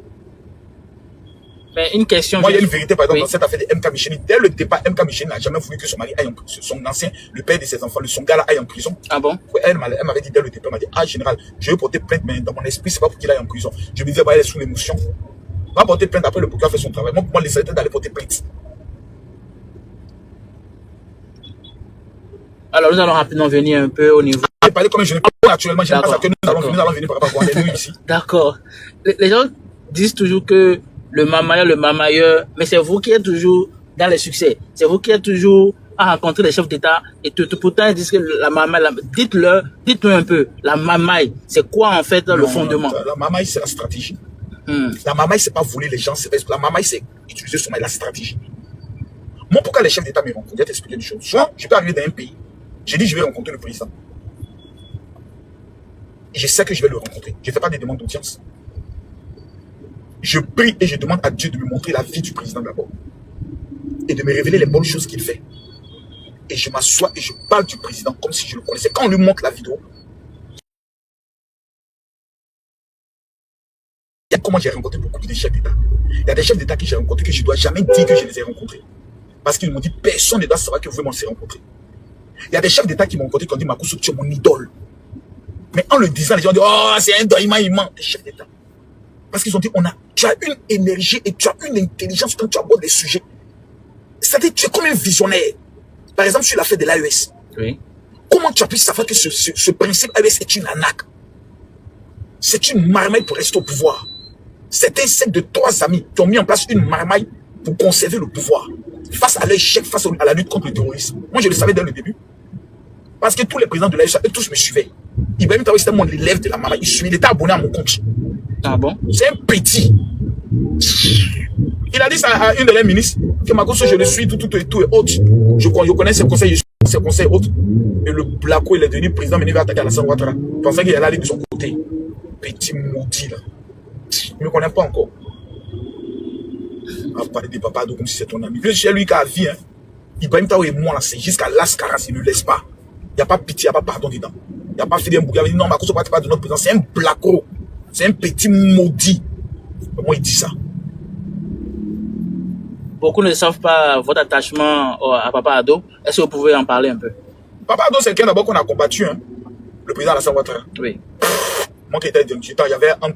Mais une question. Moi, il y a une vérité, par exemple, dans cette affaire de MK Micheline. Dès le départ, MK Micheline n'a jamais voulu que son mari aille en prison. Son ancien, le père de ses enfants, son gars là, aille en prison. Ah bon? Elle m'avait dit dès le départ, elle m'a dit, ah, général, je vais porter plainte, mais dans mon esprit, c'est pas pour qu'il aille en prison. Je me disais, bah, elle est sous l'émotion. On va porter plainte après le procureur fait son travail. Moi, pour moi, l'essentiel d'aller porter plainte. Alors, nous allons rapidement venir un peu au niveau. Je vais parler comme je ne parle pas actuellement, je n'aime pas ça que nous allons venir par rapport à nous ici. D'accord. Les gens disent toujours que le mamailleur, mais c'est vous qui êtes toujours dans les succès. C'est vous qui êtes toujours à rencontrer les chefs d'État et pourtant ils disent que la mamaille, dites-nous un peu, la mamaille, c'est quoi en fait le fondement? La mamaille, c'est la stratégie. La mamaille, c'est pas voler les gens, la mamaille, c'est utiliser son la stratégie. Moi, pourquoi les chefs d'État me rencontrent? Je vais t'expliquer une chose. Soit je peux arriver dans un pays, j'ai dit je vais rencontrer le président. Et je sais que je vais le rencontrer. Je ne fais pas des demandes d'audience. Je prie et je demande à Dieu de me montrer la vie du président d'abord. Et de me révéler les bonnes choses qu'il fait. Et je m'assois et je parle du président comme si je le connaissais. Quand on lui montre la vidéo, il y a comment j'ai rencontré beaucoup de chefs d'État. Il y a des chefs d'État que j'ai rencontrés que je ne dois jamais dire que je les ai rencontrés. Parce qu'ils m'ont dit, personne ne doit savoir que vraiment on s'est rencontrés. Il y a des chefs d'État qui m'ont rencontré qui ont dit, Makosso, tu es mon idole. Mais en le disant, les gens ont dit, oh, c'est un doigt, il ment. Des chefs d'État. Parce qu'ils ont dit, tu as une énergie et tu as une intelligence quand tu abordes des sujets. C'est-à-dire, tu es comme un visionnaire. Par exemple, sur l'affaire de l'AES. Oui. Comment tu as pu savoir que ce principe AES est une arnaque? C'est une marmaille pour rester au pouvoir. C'est un set de 3 amis qui ont mis en place une marmaille pour conserver le pouvoir. Face à l'échec, face à la lutte contre le terrorisme. Moi, je le savais dès le début. Parce que tous les présidents de l'AES, eux tous me suivaient. Ibrahim Traoré, c'était mon élève de la marmaille. Il était abonné à mon compte. Ah bon? C'est un petit. Il a dit ça à une de les ministres, que Makosso, je le suis, tout et autres. Je connais ses conseils, je suis ses conseils autres. Et le Blacko, il est devenu président, mais il va attaquer Alassane Ouattara. Je pensais qu'il allait aller de son côté. Petit maudit, là. Il ne me connaît pas encore. On va parler de Papado comme si c'est ton ami. C'est lui qui a vie, hein. Ibrahim Traoré et moi, là, c'est jusqu'à l'ascaras, il ne laisse pas. Il n'y a pas pitié, il n'y a pas pardon dedans. Il n'y a pas fait un bouquet. Il a dit non, Makosso ne parle pas de notre président. C'est un Blacko. C'est un petit maudit. Comment il dit ça? Beaucoup ne savent pas votre attachement à Papa Ado. Est-ce que vous pouvez en parler un peu? Papa Ado, c'est quelqu'un d'abord qu'on a combattu, hein. Le président Alassane Ouattara. Oui. Moi qui étais il y avait en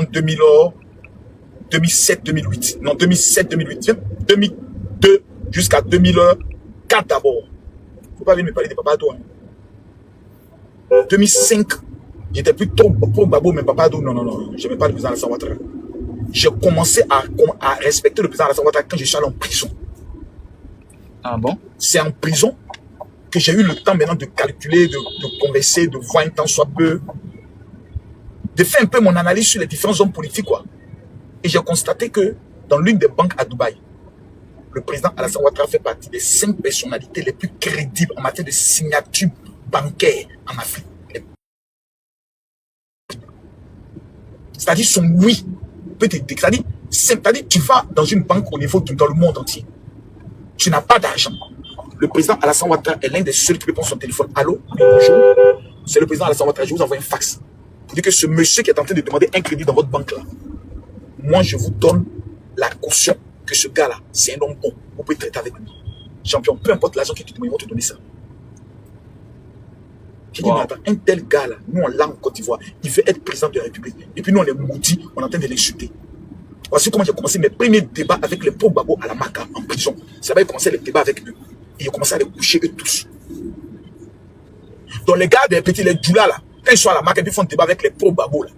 2007-2008. Non, 2007-2008. 2002 jusqu'à 2004 d'abord. Il ne faut pas venir me parler de Papa Ado. Hein. 2005, j'étais plus trop pro Babo, mais Papa Ado, non. Je n'aimais pas le président Alassane Ouattara. J'ai commencé à respecter le président Alassane Ouattara quand je suis allé en prison. Ah bon? C'est en prison que j'ai eu le temps maintenant de calculer, de converser, de voir un temps soit peu, de faire un peu mon analyse sur les différents hommes politiques, quoi. Et j'ai constaté que dans l'une des banques à Dubaï, le président Alassane Ouattara fait partie des 5 personnalités les plus crédibles en matière de signature bancaire en Afrique. C'est-à-dire son oui. C'est-à-dire tu vas dans une banque au niveau dans le monde entier. Tu n'as pas d'argent. Le président Alassane Ouattara est l'un des seuls qui peut prendre son téléphone. Allô, bonjour. C'est le président Alassane Ouattara. Je vous envoie un fax. Pour dire que ce monsieur qui est en train de demander un crédit dans votre banque là, moi je vous donne la caution que ce gars là, c'est un homme bon. Vous pouvez traiter avec lui. Champion, peu importe l'argent qu'il te demande, ils vont te donner ça. J'ai dit, mais attends, un tel gars là, nous on l'a en Côte d'Ivoire, il veut être président de la République. Et puis nous on est maudits, on est en train de l'insulter. Voici comment j'ai commencé mes premiers débats avec les pauvres babos à la Maca, en prison. Ça va, j'ai commencé les débats avec eux. Et j'ai commencé à les coucher eux tous. Donc les gars des petits, les djoulas là, quand ils sont à la Maca, ils font un débat avec les pauvres babos là.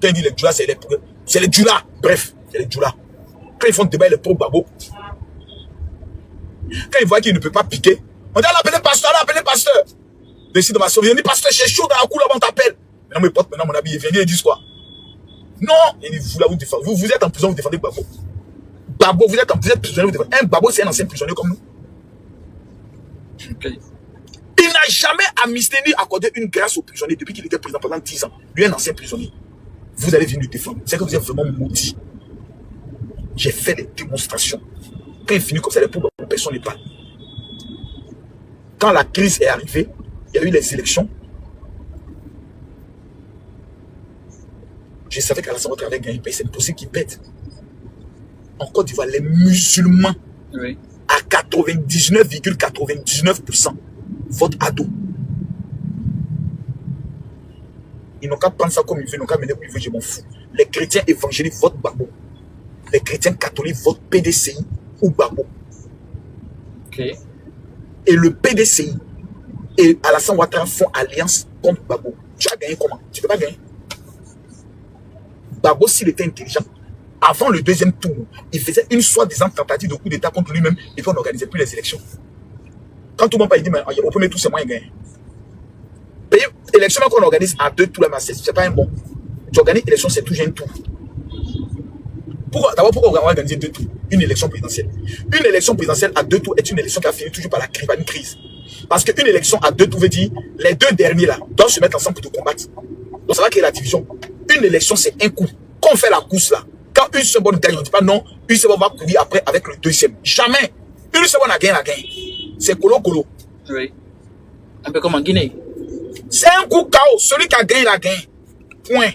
Quand ils disent les djoulas, c'est les djoulas. Bref, c'est les djoulas. Quand ils font un débat avec les pauvres babos, Quand il voit qu'il ne peut pas piquer, on dit, allez, pasteur, Décide de ma sauver. Il dit, pasteur, c'est chaud dans la cour, là, on t'appelle. Maintenant, mes potes, mon habit, il vient, ils disent quoi? Non, il dit, vous là, vous défendez. Vous êtes en prison, vous défendez Babo. Babo, vous êtes prisonnier, vous défendez. Un Babo, c'est un ancien prisonnier comme nous. Okay. Il n'a jamais amnistie ni accordé une grâce aux prisonniers depuis qu'il était président pendant 10 ans. Lui, un ancien prisonnier. Vous allez venir le défendre. C'est que vous êtes vraiment maudit. J'ai fait des démonstrations. Quand il finit comme ça, les pauvres personne n'est pas. Quand la crise est arrivée, il y a eu les élections. Je savais qu'Alassane Ouattara allait gagner, c'est impossible qu'il pète. En Côte d'Ivoire, les musulmans, à 99,99% votent Ado. Ils n'ont qu'à prendre ça comme ils veulent, ils n'ont qu'à mener comme ils veulent, je m'en fous. Les chrétiens évangéliques votent Babo. Les chrétiens catholiques votent PDCI ou Babo. Okay. Et le PDCI et Alassane Ouattara font alliance contre Babo. Tu as gagné comment? Tu ne peux pas gagner. Babo, s'il était intelligent, avant le deuxième tour, il faisait une soi-disant tentative de coup d'État contre lui-même et puis on n'organisait plus les élections. Quand tout le monde parle, il dit, mais au premier tour, c'est moi qui gagne. L'élection qu'on organise à 2 tours, c'est pas un bon. Tu organises l'élection, c'est toujours un tour. D'abord, pourquoi on va organiser 2 tours? Une élection présidentielle. Une élection présidentielle à 2 tours est une élection qui a fini toujours par une crise. Parce qu'une élection à 2 tours veut dire les 2 derniers là doivent se mettre ensemble pour te combattre. Donc ça va créer la division. Une élection, c'est un coup. Quand on fait la course là, quand une seule bonne gagne, on ne dit pas non, une seule bonne va courir après avec le deuxième. Jamais. Une seule bonne a gagné, c'est colo-colo. Oui. Un peu comme en Guinée. C'est un coup KO. Celui qui a gagné, il a gagné. Point.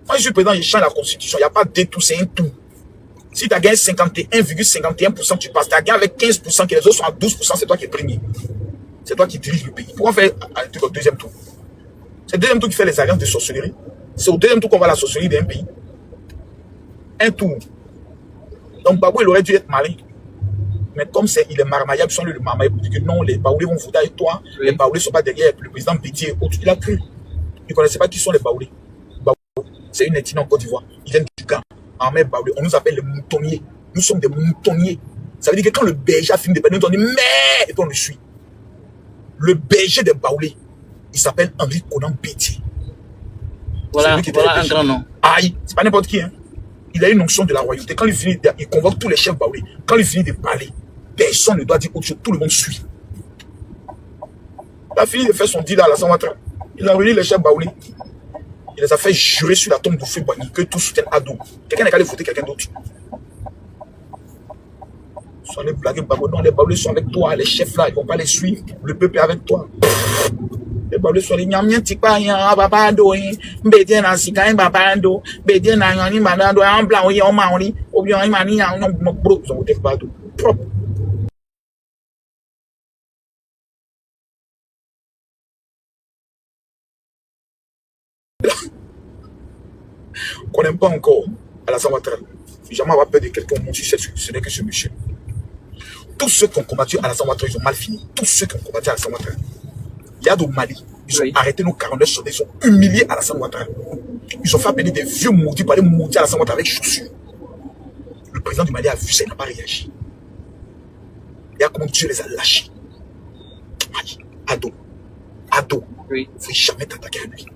Moi, je suis président, je change la constitution. Il n'y a pas de tout, c'est un tout. Si tu as gagné 51,51%, tu passes. Tu as gagné avec 15%, que les autres sont à 12%, c'est toi qui es premier. C'est toi qui dirige le pays. Pourquoi faire un truc au deuxième tour? C'est le deuxième tour qui fait les alliances de sorcellerie. C'est au deuxième tour qu'on va la sorcellerie d'un pays. Un tour. Donc, Babo, il aurait dû être malin. Mais comme il est marmaillable, ils le marmaillable pour dire que non, les Baoulés vont voter avec toi. Oui. Les Baoulés ne sont pas derrière le président Bédier et autres. Il a cru. Il ne connaissait pas qui sont les Baoulés. C'est une ethnie en Côte d'Ivoire. Ils viennent du camp. Armée Baoulé. On nous appelle les moutonniers. Nous sommes des moutonniers. Ça veut dire que quand le berger a fini de parler, on dit mais et puis on le suit. Le berger des Baoulés, il s'appelle Henri Conan Bédier. Voilà un grand nom. Aïe, c'est pas n'importe qui. Hein. Il a une onction de la royauté. Quand il finit, il convoque tous les chefs Baoulés. Quand il finit de parler, personne ne doit dire autre chose. Tout le monde suit. Il a fini de faire son deal à Alassane Ouattara. Il a réuni les chefs Baoulés. Il les a fait jurer sur la tombe de Feu Boigny que tous soutiennent Ado. Quelqu'un n'a qu'à aller voter quelqu'un d'autre. Ils sont allés blaguer Babo. Non, les Baoulés sont avec toi. Les chefs là, ils ne vont pas les suivre. Le peuple est avec toi. Les Baoulés sont les Nyamien Tikpa, Babado, Bédien à Sikaï, Babado, Bédien à Yanni, Badado, en blanc, oui, en maoni, ou bien en mani, en non, bro, ils ont voté Bado. Propre. On n'aime pas encore Alassane Ouattara. Jamais avoir peur de quelqu'un au monde sur cette, ce n'est que ce monsieur. Tous ceux qui ont combattu Alassane Ouattara, ils ont mal fini. Tous ceux qui ont combattu Alassane Ouattara. Il y a au Mali, ils ont arrêté nos 49 soldats, ils ont humilié Alassane Ouattara. Ils ont fait appeler des vieux maudits pour aller maudire Alassane Ouattara avec chaussures. Le président du Mali a vu ça, il n'a pas réagi. Il y a comment Dieu les a lâchés. Ado, il ne faut jamais t'attaquer à lui.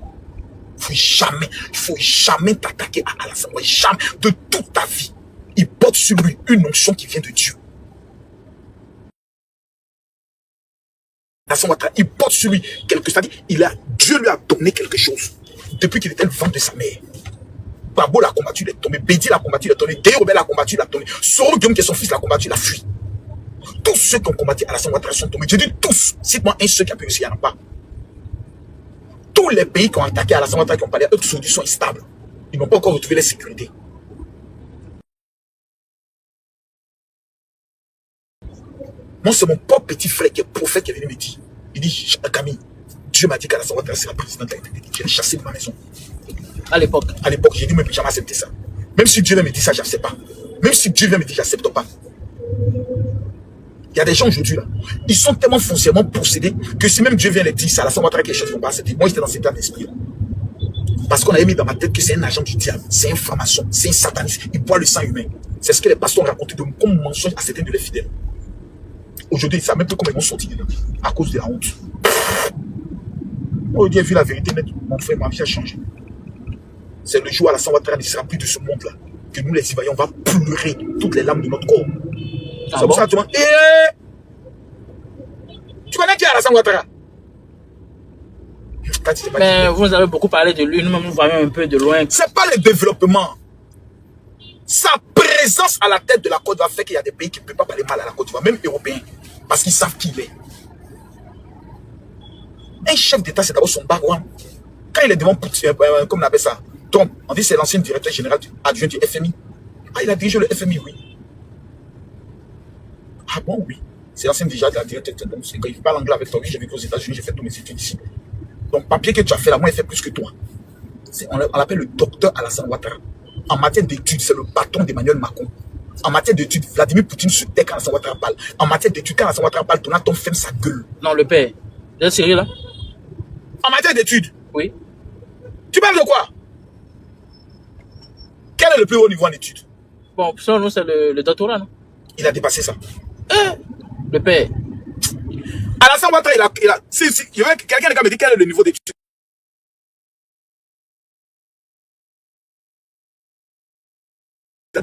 Il ne faut jamais t'attaquer à Alassane Ouattara. Jamais, de toute ta vie. Il porte sur lui une onction qui vient de Dieu. Alassane Ouattara, il porte sur lui quelque chose. Dieu lui a donné quelque chose depuis qu'il était le ventre de sa mère. Babo l'a combattu, il est tombé. Bédi l'a combattu, il est tombé. Déobé l'a combattu, il a tombé. Soro Guillaume, qui est son fils, l'a combattu, il a fui. Tous ceux qui ont combattu Alassane Ouattara sont tombés. Je dis tous. Cite-moi un seul qui a pu réussir, il n'y en a pas. Tous les pays qui ont attaqué Alassane Ouattara, qui ont parlé, eux tous sont instables. Ils n'ont pas encore retrouvé la sécurité. Moi, c'est mon propre petit frère qui est prophète qui est venu me dire. Il dit, Camille, Dieu m'a dit qu'Alassane Ouattara, c'est la présidente de la République. Je l'ai chassé de ma maison. À l'époque, j'ai dit, mais jamais accepté ça. Même si Dieu vient me dire ça, je n'accepte pas. Même si Dieu vient me dire, je n'accepte pas. Il y a des gens aujourd'hui, là, ils sont tellement foncièrement possédés que si même Dieu vient les dire, ça, Alassane Ouattara, quelque chose ne vont pas accepter. Moi, j'étais dans cet état d'esprit. Parce qu'on avait mis dans ma tête que c'est un agent du diable, c'est un franc-maçon, c'est un sataniste, il boit le sang humain. C'est ce que les pasteurs ont raconté de comme mensonge à certains de leurs fidèles. Aujourd'hui, ils ne savent même plus comment ils vont sortir dedans à cause de la honte. Aujourd'hui, j'ai vu la vérité net. Mon frère, ma vie a changé. C'est le jour où Alassane Ouattara ne sera plus de ce monde-là que nous, les Ivoiriens, on va pleurer toutes les larmes de notre corps. Ah C'est pour ça que tu vois. Tu connais qui est Alassane Ouattara? Mais vous avez beaucoup parlé de lui, nous-mêmes nous voyons un peu de loin. C'est pas le développement. Sa présence à la tête de la Côte d'Ivoire fait qu'il y a des pays qui ne peuvent pas parler mal à la Côte d'Ivoire, même européens, parce qu'ils savent qui il est. Un chef d'État, c'est d'abord son background. Quand il est devant Poutine, comme on appelle ça, Trump, on dit que c'est l'ancien directeur général adjoint du FMI. Ah, il a dirigé le FMI, oui. Ah bon, oui. C'est l'ancien directeur général. Donc, quand il parle anglais avec toi, oui, j'ai vécu aux États-Unis, j'ai fait tous mes études ici. Donc, papier que tu as fait là, moi, il fait plus que toi. On l'appelle le docteur Alassane Ouattara. En matière d'études, c'est le patron d'Emmanuel Macron. En matière d'études, Vladimir Poutine se tait quand Alassane Ouattara parle. En matière d'études, quand Alassane Ouattara parle, Donald Trump ferme sa gueule. Non, le père. Vous êtes sérieux là? En matière d'études? Oui. Tu parles de quoi? Quel est le plus haut niveau en études? Bon, selon nous, c'est le doctorat, non? Il a dépassé ça. Le père. Alassane Ouattara, il a quelqu'un me dit quel est le niveau d'études?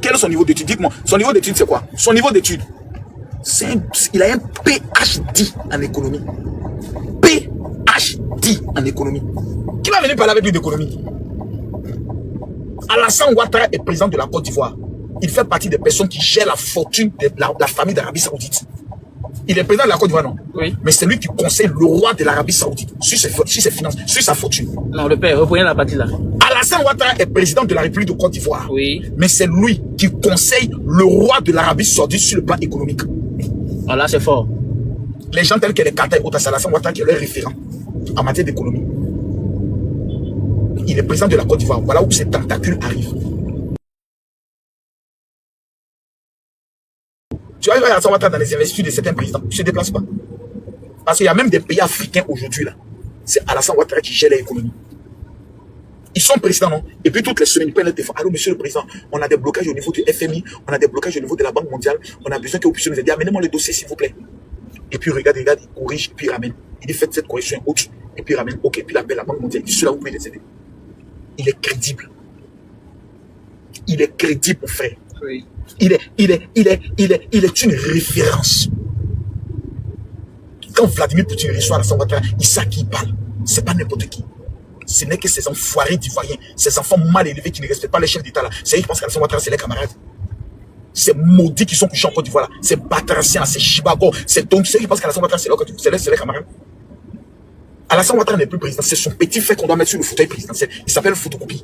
Quel est son niveau d'études? Dites-moi. Son niveau d'études, c'est quoi? Son niveau d'études, il a un PhD en économie. PhD en économie. Qui va venir parler avec lui d'économie? Alassane Ouattara est président de la Côte d'Ivoire. Il fait partie des personnes qui gèrent la fortune de la famille d'Arabie Saoudite. Il est président de la Côte d'Ivoire, non? Oui. Mais c'est lui qui conseille le roi de l'Arabie Saoudite sur ses finances, sur sa fortune. Non, le père, reprenez la partie là. Alassane Ouattara est président de la République de Côte d'Ivoire. Oui. Mais c'est lui qui conseille le roi de l'Arabie Saoudite sur le plan économique. Oh, là, c'est fort. Les gens tels que les Qatar et autres, c'est Alassane Ouattara qui est leur référent en matière d'économie. Il est président de la Côte d'Ivoire. Voilà où ces tentacules arrivent. Tu vas voir Alassane Ouattara dans les investitures de certains présidents. Il ne se déplace pas. Parce qu'il y a même des pays africains aujourd'hui là. C'est Alassane Ouattara qui gère l'économie. Ils sont présidents, non? Et puis toutes les semaines, ils prennent le téléphone. Allô, monsieur le président, on a des blocages au niveau du FMI, on a des blocages au niveau de la Banque mondiale, on a besoin que vous puissiez nous aider. Amenez-moi le dossier, s'il vous plaît. Et puis regarde, il corrige, et puis il ramène. Il dit faites cette correction autre, et puis il ramène. Ok, puis il appelle la Banque mondiale. Il dit cela, vous pouvez les aider. Il est crédible. Il est crédible, mon frère. Oui. Il est une référence. Quand Vladimir Poutine reçoit Alassane Ouattara, il sait à qui il parle. C'est pas n'importe qui. Ce n'est que ces enfoirés d'Ivoiriens, ces enfants mal élevés qui ne respectent pas les chefs d'État là. C'est eux qui pensent qu'Alassane Ouattara, c'est les camarades. Ces maudits qui sont couchés en Côte d'Ivoire là. Ces batraciens, ces chibagos, c'est donc ceux qui pensent qu'Alassane Ouattara, c'est les camarades. Alassane Ouattara n'est plus président. C'est son petit frère qu'on doit mettre sur le fauteuil présidentiel. Il s'appelle Photocopie.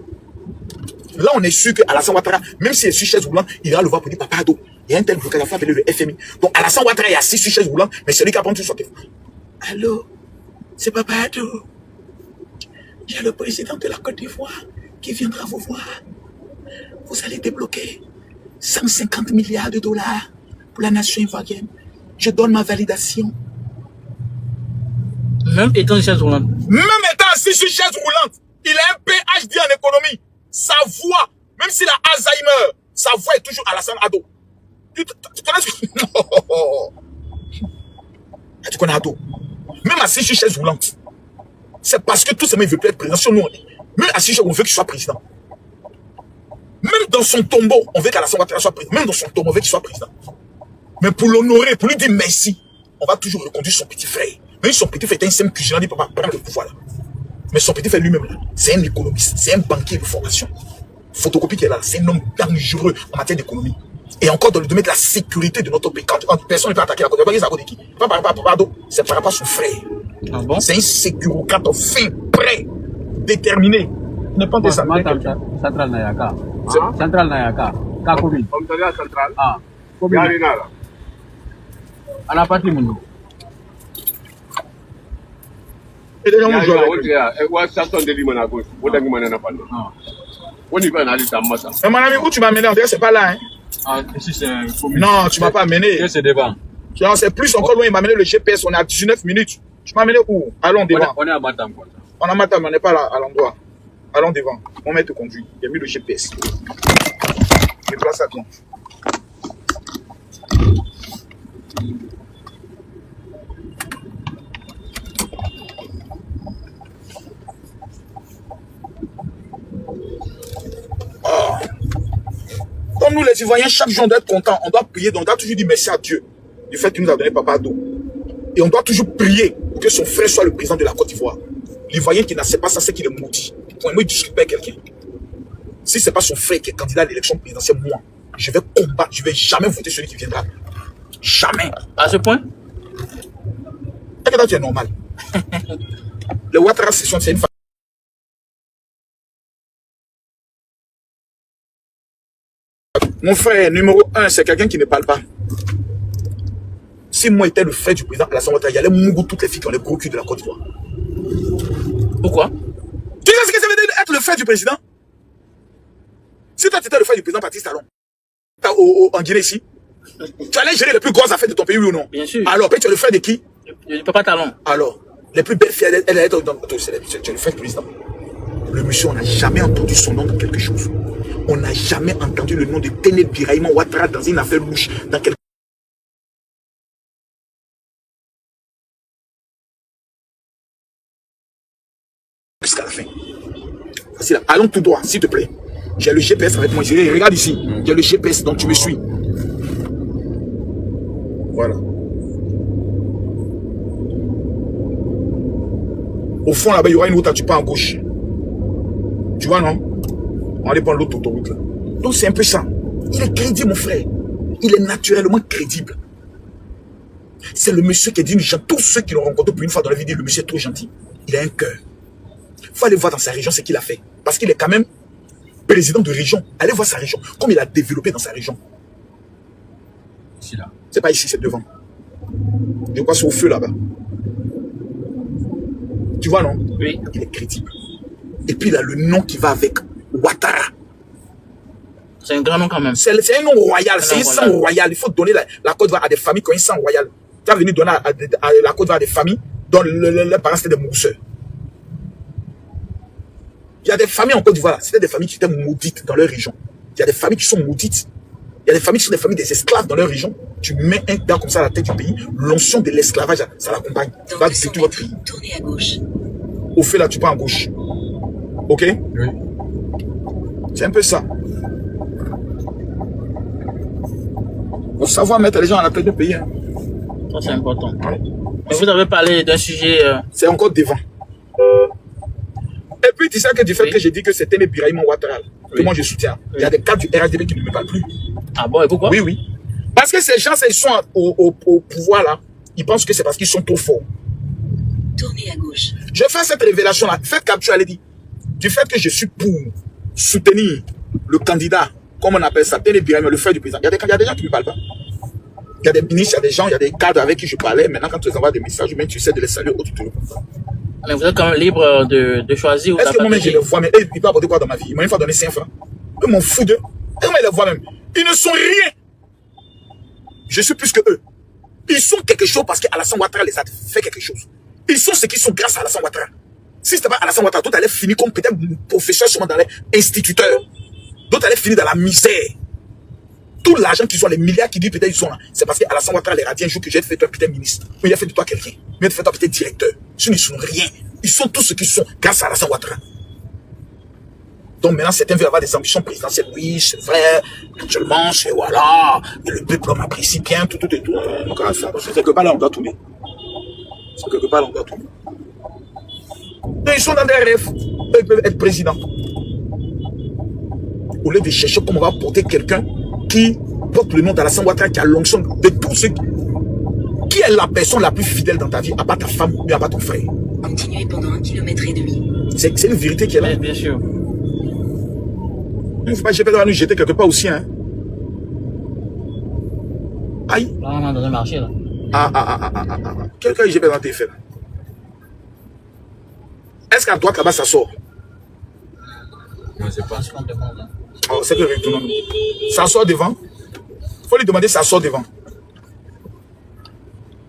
Là, on est sûr que Alassane Ouattara, même s'il est sur chaise roulante, il ira le voir pour dire papa Ado. Il y a un tel blocage à faire appeler le FMI. Donc Alassane Ouattara est assis sur chaise roulante, mais c'est lui qui apprend tout sur téléphone. Allô, c'est papa Ado. Il y a le président de la Côte d'Ivoire qui viendra vous voir. Vous allez débloquer 150 milliards de dollars pour la nation ivoirienne. Je donne ma validation. Même étant sur chaise roulante. Même étant assis sur chaise roulante, il a un PhD en économie. Sa voix, même s'il a Alzheimer, sa voix est toujours Alassane Ado. Tu connais tu connais Ado? Même assis sur chaise roulante. C'est parce que tout simplement il veut plus être président. Sur nous, même assis sur on veut qu'il soit président. Même dans son tombeau, on veut qu'Alassane Ouattara soit président. Même dans son tombeau, on veut qu'il soit président. Mais pour l'honorer, pour lui dire merci, on va toujours reconduire son petit frère. Même son petit frère est un simple cuisinier, il ne peut pas prendre le pouvoir là. Mais son petit frère lui-même, c'est un économiste, c'est un banquier de formation. Photocopie qui est là, c'est un homme dangereux en matière d'économie. Et encore dans le domaine de la sécurité de notre pays. Quand personne ne peut attaquer la Côte d'Ivoire, c'est à cause de qui? C'est par rapport à son frère. Ah bon? C'est un sécurocrate fin, prêt, déterminé. Il n'est pas de ça. Central Nayaka. Central Nayaka. Kakobi. Commissariat central. Ah. Kobi. Yarinala. À la partie Mounou. Mon ami, où tu m'as amené? C'est pas là, hein? Ah, ici c'est non, tu m'as pas amené. C'est devant. C'est plus encore loin, il m'a amené le GPS, on est à 19 minutes. Tu m'as amené où? Allons devant. On est à Matam. On est à Matam, on n'est pas là, à l'endroit. Allons devant. Mon maître te conduit. Il a mis le GPS. Déplace ça bien. Les Ivoiriens, chaque jour, on doit être content. On doit prier. On doit toujours dire merci à Dieu du fait qu'il nous a donné Papa Ado. Et on doit toujours prier pour que son frère soit le président de la Côte d'Ivoire. L'Ivoirien qui n'accepte pas ça, c'est qu'il est maudit. Pour moi, il discute avec quelqu'un. Si ce n'est pas son frère qui est candidat à l'élection présidentielle, moi, je vais combattre. Je ne vais jamais voter celui qui viendra. Jamais. À ce point? Est-ce que tu es normal? Le Ouattara, c'est une famille. Mon frère, numéro 1, c'est quelqu'un qui ne parle pas. Si moi j'étais le frère du président Alassane Ouattara, il y allait mourir toutes les filles qui ont les gros culs de la Côte d'Ivoire. Pourquoi? Tu sais ce que ça veut dire être le frère du président? Si toi tu étais le frère du président Patrice Talon, en Guinée ici, tu allais gérer les plus grosses affaires de ton pays, oui ou non? Bien sûr. Alors, tu es le frère de qui? Du Papa Talon. Alors, les plus belles filles, elle est dans tu es le frère du président. Le monsieur, on n'a jamais entendu son nom dans quelque chose. On n'a jamais entendu le nom de Téné Birahima Ouattara dans une affaire louche, dans quelque jusqu'à la fin. Facile. Allons tout droit, s'il te plaît. J'ai le GPS avec moi. Regarde ici. J'ai le GPS, donc tu me suis. Voilà. Au fond, là-bas, il y aura une route à tu pars à gauche. Tu vois, non? On va aller prendre l'autre autoroute, là. Donc, c'est un peu ça. Il est crédible, mon frère. Il est naturellement crédible. C'est le monsieur qui est d'une gens. Tous ceux qui l'ont rencontré pour une fois dans la vie disent le monsieur est trop gentil. Il a un cœur. Il faut aller voir dans sa région ce qu'il a fait. Parce qu'il est quand même président de région. Allez voir sa région. Comme il a développé dans sa région. Ici, là. C'est pas ici, c'est devant. Je crois que c'est au feu là-bas. Tu vois, non? Oui. Il est crédible. Et puis il a le nom qui va avec Ouattara. C'est un grand nom quand même. C'est un nom royal, c'est un sang royal. Il faut donner la Côte d'Ivoire à des familles qui ont un sang royal. Tu vas venir donner à la Côte d'Ivoire à des familles dont leurs parents c'était des mousseurs. Il y a des familles en Côte d'Ivoire, c'était des familles qui étaient maudites dans leur région. Il y a des familles qui sont maudites. Il y a des familles qui sont des familles des esclaves dans leur région. Tu mets un gars comme ça à la tête du pays, l'onction de l'esclavage, ça l'accompagne. Tu vas détruire votre pays. Tournez à gauche. Au fait, là, tu pars à gauche. Ok? Oui. C'est un peu ça. Pour savoir mettre les gens à la tête du pays. Hein. Ça, c'est important. Ouais. Mais vous avez parlé d'un sujet... C'est encore devant. Et puis, tu sais que du fait que j'ai dit que c'était les Birahima Ouattara, que moi je soutiens, il y a des cadres du RHDP qui ne me parlent plus. Ah bon, et pourquoi? Oui, oui. Parce que ces gens, ils sont au pouvoir là, ils pensent que c'est parce qu'ils sont trop forts. Tournez à gauche. Je fais cette révélation là. Faites capture, elle dit. Du fait que je suis pour soutenir le candidat, comme on appelle ça, Téné Birahima, le frère du président. Il y a des gens qui ne me parlent pas. Il y a des ministres, il y a des gens, il y a des cadres avec qui je parlais. Maintenant, quand tu les envoies des messages, même tu sais de les saluer au tuto. Mais vous êtes quand même libre de choisir. Est-ce que moi-même je les vois, mais ils peuvent apporter quoi dans ma vie? Ils m'ont une fois donné 5 francs. Eux m'en foutent d'eux. Et moi, ils les voient même. Ils ne sont rien. Je suis plus que eux. Ils sont quelque chose parce qu'Alassane Ouattara les a fait quelque chose. Ils sont ce qu'ils sont grâce à Alassane Ouattara. Si ce n'était pas Alassane Ouattara, d'autres allaient finir comme peut-être professeurs, sûrement dans les instituteurs. D'autres allaient finir dans la misère. Tout l'argent qu'ils ont, les milliards qu'ils disent peut-être ils sont là, c'est parce qu'Alassane Ouattara les a dit un jour que j'ai fait de toi peut-être ministre. Ou il a fait de toi quelqu'un. Mais il a fait de toi peut-être directeur. Sinon, ils ne sont rien. Ils sont tous ce qu'ils sont grâce à Alassane Ouattara. Donc maintenant, certains veulent avoir des ambitions présidentielles. Oui, c'est vrai. Actuellement, c'est voilà. Et le peuple m'apprécie bien, tout. Donc, c'est quelque part là, on doit tourner. C'est quelque part là, on doit tourner. Donc, ils sont dans des rêves. Eux, ils peuvent être présidents. Au lieu de chercher comment on va porter quelqu'un qui porte le nom d'Alassane Ouattara, qui a l'onction de tous ceux qui est la personne la plus fidèle dans ta vie, à part ta femme ou bien à part ton frère. Continuez pendant 1,5 km. C'est une vérité qui est là. Bien sûr. Il ne faut pas nous jeter quelque part aussi. Hein. Aïe. Là, on est dans un marché, là. Quelqu'un est jeté dans tes faits. Est-ce qu'à droite, là-bas, ça sort? Non, c'est pas. Oh, c'est que retournons. Ça sort devant. Il faut lui demander si ça sort devant.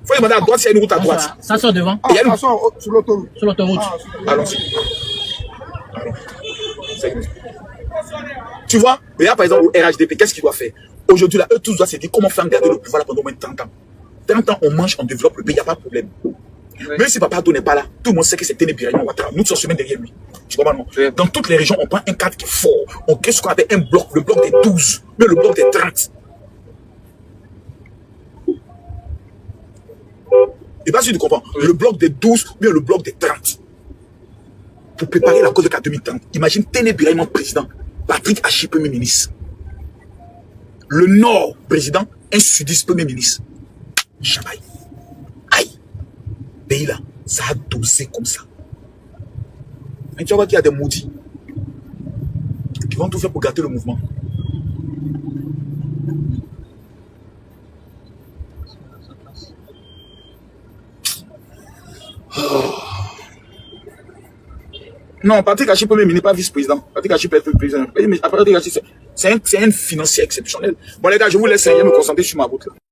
Il faut lui demander à droite s'il y a une route à droite. Ça sort devant. Il y a une... Ça sort sur l'autoroute. Sur l'autoroute. Allons-y. Tu vois, regarde par exemple au RHDP, qu'est-ce qu'il doit faire? Aujourd'hui, là, eux tous doivent se dire comment faire garder le pouvoir là pendant au moins 30 ans. 30 ans, on mange, on développe le pays, il n'y a pas de problème. Même si Papa Do n'est pas là, tout le monde sait que c'est Ténébiraïman Ouattara. Nous sommes derrière lui. Tu comprends, non? Dans toutes les régions, on prend un cadre qui est fort. On crée ce qu'on appelle un bloc, le bloc des 12, mais le bloc des 30. Et pas si tu comprends. Le bloc des 12, mais le bloc des 30. Pour préparer la cause de 2030. Imagine Ténébiraïman président, Patrick Hachi premier ministre. Le Nord président, un sudiste premier ministre. Chabaye. Aïe. Pays là, ça a dosé comme ça. Et tu vois qu'il y a des maudits qui vont tout faire pour gâter le mouvement. Oh. Non, Patrick Hachi premier ministre, pas vice-président. Patrick Hachi peut être président. Patrick Hachi, c'est un financier exceptionnel. Bon les gars, je vous laisse me concentrer sur ma route là.